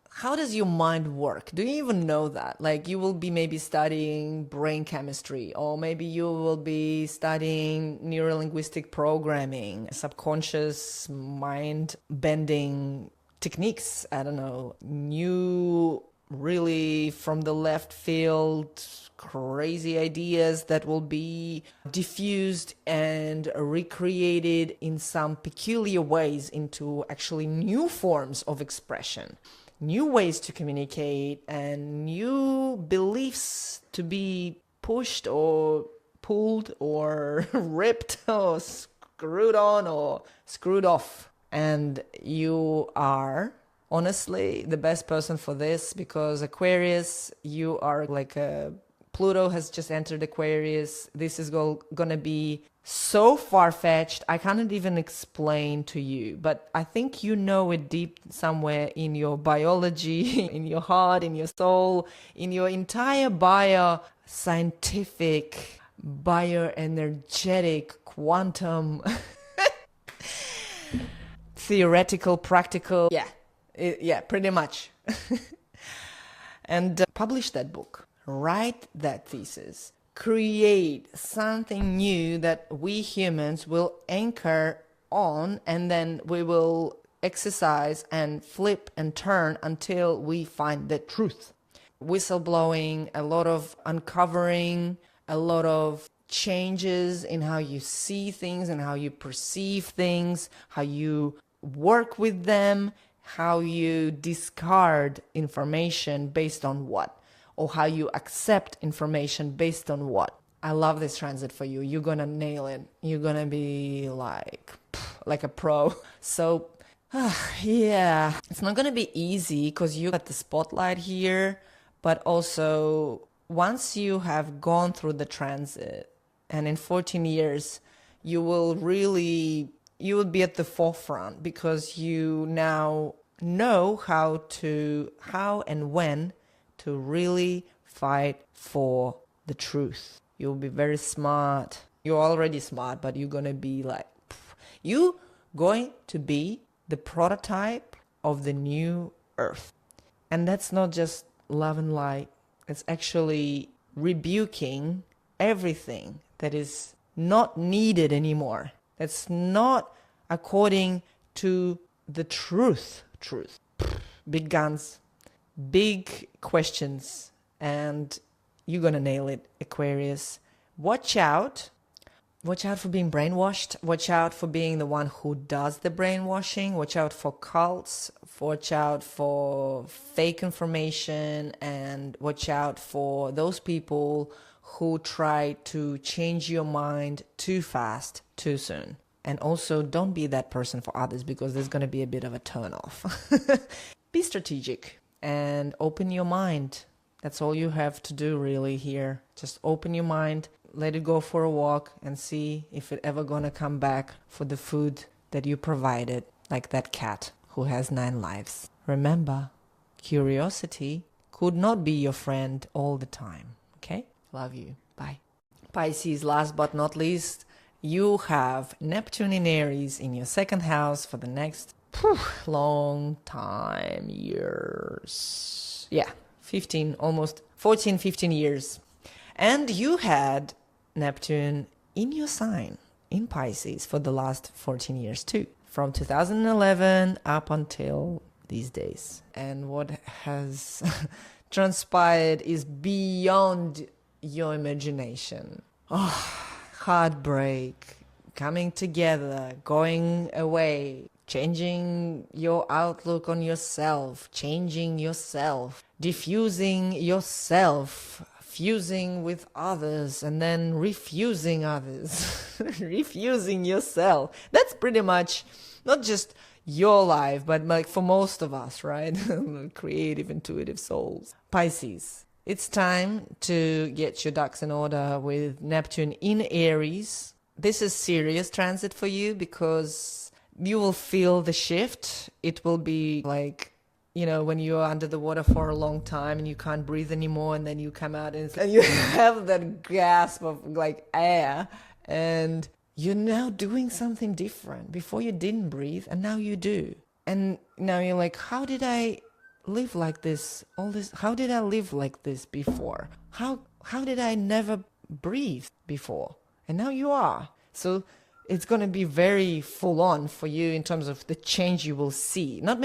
Speaker 1: How does your mind work? Do you even know that? Like, you will be maybe studying brain chemistry, or maybe you will be studying neurolinguistic programming, subconscious mind bending techniques. I don't know, new, really from the left field, crazy ideas that will be diffused and recreated in some peculiar ways into actually new forms of expression, new ways to communicate, and new beliefs to be pushed or pulled or ripped or screwed on or screwed off. And you are honestly the best person for this, because Aquarius, you are like a Pluto has just entered Aquarius. This is gonna be so far-fetched, I can't even explain to you, but I think you know it deep somewhere in your biology, in your heart, in your soul, in your entire bio-scientific, bioenergetic, quantum, theoretical, practical, yeah, pretty much. And publish that book. Write that thesis, create something new that we humans will anchor on, and then we will exercise and flip and turn until we find the truth. Whistleblowing, a lot of uncovering, a lot of changes in how you see things and how you perceive things, how you work with them, how you discard information based on what, or how you accept information based on what. I love this transit for you. You're gonna nail it. You're gonna be like a pro. So, yeah, it's not gonna be easy because you got the spotlight here, but also once you have gone through the transit, and in 14 years, you will be at the forefront, because you now know how and when to really fight for the truth. You'll be very smart. You're already smart, but you're going to be you're going to be the prototype of the new earth. And that's not just love and light. It's actually rebuking everything that is not needed anymore. That's not according to the truth. Big guns, big questions, and you're gonna nail it, Aquarius. Watch out for being brainwashed. Watch out for being the one who does the brainwashing. Watch out for cults. Watch out for fake information, and watch out for those people who try to change your mind too fast, too soon. And also, don't be that person for others, because there's going to be a bit of a turn-off. Be strategic and open your mind. That's all you have to do really here. Just open your mind, let it go for a walk, and see if it ever going to come back for the food that you provided, like that cat who has 9 lives. Remember, curiosity could not be your friend all the time. Okay? Love you. Bye. Pisces, last but not least, you have Neptune in Aries in your 2nd house for the next long time, years. Yeah, 15, almost 14, 15 years. And you had Neptune in your sign, in Pisces for the last 14 years too, from 2011 up until these days. And what has transpired is beyond your imagination. Heartbreak, coming together, going away, changing your outlook on yourself, changing yourself, diffusing yourself, fusing with others, and then refusing others, refusing yourself. That's pretty much not just your life, but like for most of us, right? Creative, intuitive souls. Pisces, it's time to get your ducks in order with Neptune in Aries. This is serious transit for you because you will feel the shift. It will be like, you know, when you're under the water for a long time and you can't breathe anymore, and then you come out and you have that gasp of like air, and you're now doing something different. Before you didn't breathe, and now you do. And now you're like, how did I live like this? How did I live like this before? How did I never breathe before? And now you are. So it's going to be very full on for you in terms of the change you will see. Not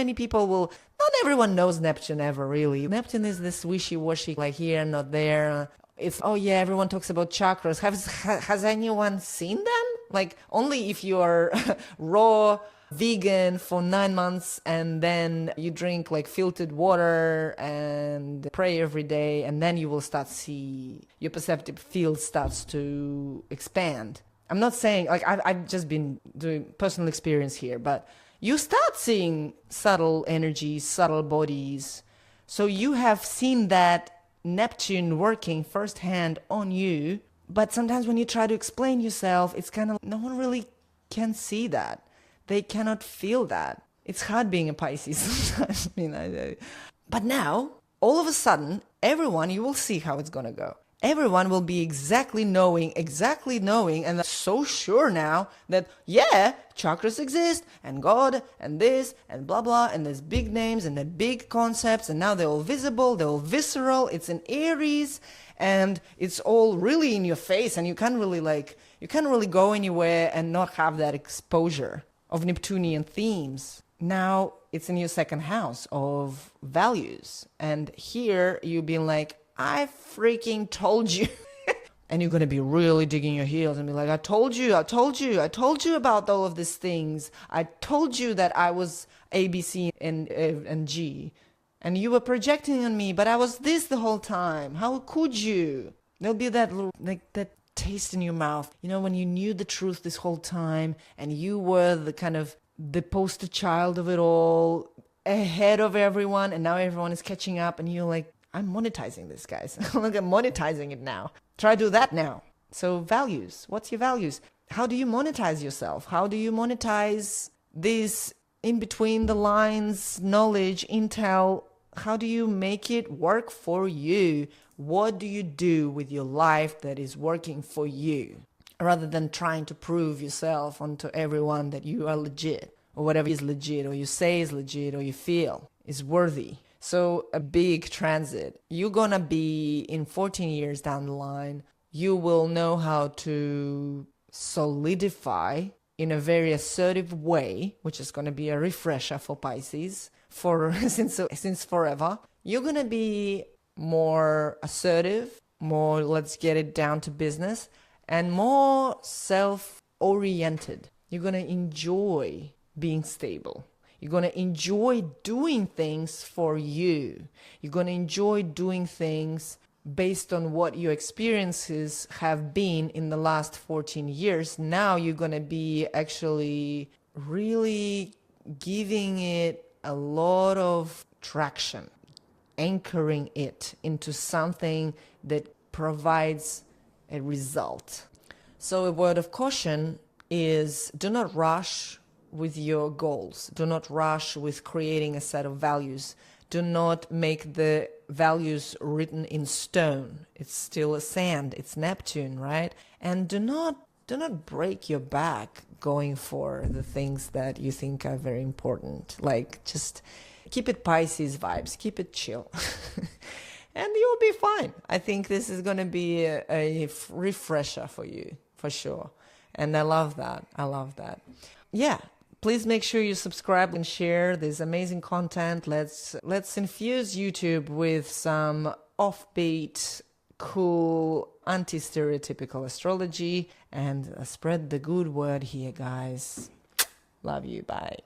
Speaker 1: everyone knows Neptune ever, really. Neptune is this wishy-washy, like here, not there. It's, oh yeah, everyone talks about chakras. Has anyone seen them? Like, only if you are raw vegan for 9 months and then you drink like filtered water and pray every day, and then you will start see your perceptive field starts to expand. I'm not saying, like, I've just been doing personal experience here, but you start seeing subtle energies, subtle bodies. So you have seen that Neptune working firsthand on you. But sometimes when you try to explain yourself, it's kind of, no one really can see that. They cannot feel that. It's hard being a Pisces sometimes. But now, all of a sudden, everyone, you will see how it's going to go. Everyone will be exactly knowing, and so sure now that, yeah, chakras exist, and God, and this, and blah, blah, and there's big names, and the big concepts, and now they're all visible, they're all visceral, it's in Aries, and it's all really in your face, and you can't really go anywhere and not have that exposure of Neptunian themes. Now, it's in your second house of values, and here you've been like, I freaking told you. And you're going to be really digging your heels and be like, I told you about all of these things. I told you that I was A, B, C, and G. And you were projecting on me, but I was this the whole time. How could you? There'll be that little, like, that taste in your mouth. You know, when you knew the truth this whole time and you were the kind of the poster child of it all, ahead of everyone, and now everyone is catching up, and you're like, I'm monetizing this, guys. Look, I'm monetizing it now. Try to do that now. So values. What's your values? How do you monetize yourself? How do you monetize this in between the lines, knowledge, intel? How do you make it work for you? What do you do with your life that is working for you? Rather than trying to prove yourself onto everyone that you are legit, or whatever is legit, or you say is legit, or you feel is worthy. So a big transit. You're going to be in 14 years down the line. You will know how to solidify in a very assertive way, which is going to be a refresher for Pisces since forever. You're going to be more assertive, more let's get it down to business, and more self-oriented. You're going to enjoy being stable. You're going to enjoy doing things for you. You're going to enjoy doing things based on what your experiences have been in the last 14 years. Now you're going to be actually really giving it a lot of traction, anchoring it into something that provides a result. So a word of caution is, do not rush with your goals. Do not rush with creating a set of values. Do not make the values written in stone. It's still a sand. It's Neptune, right? And do not break your back going for the things that you think are very important. Like, just keep it Pisces vibes. Keep it chill. And you'll be fine. I think this is going to be a refresher for you, for sure. And I love that. I love that. Yeah. Please make sure you subscribe and share this amazing content. Let's infuse YouTube with some offbeat, cool, anti-stereotypical astrology and spread the good word here, guys. Love you. Bye.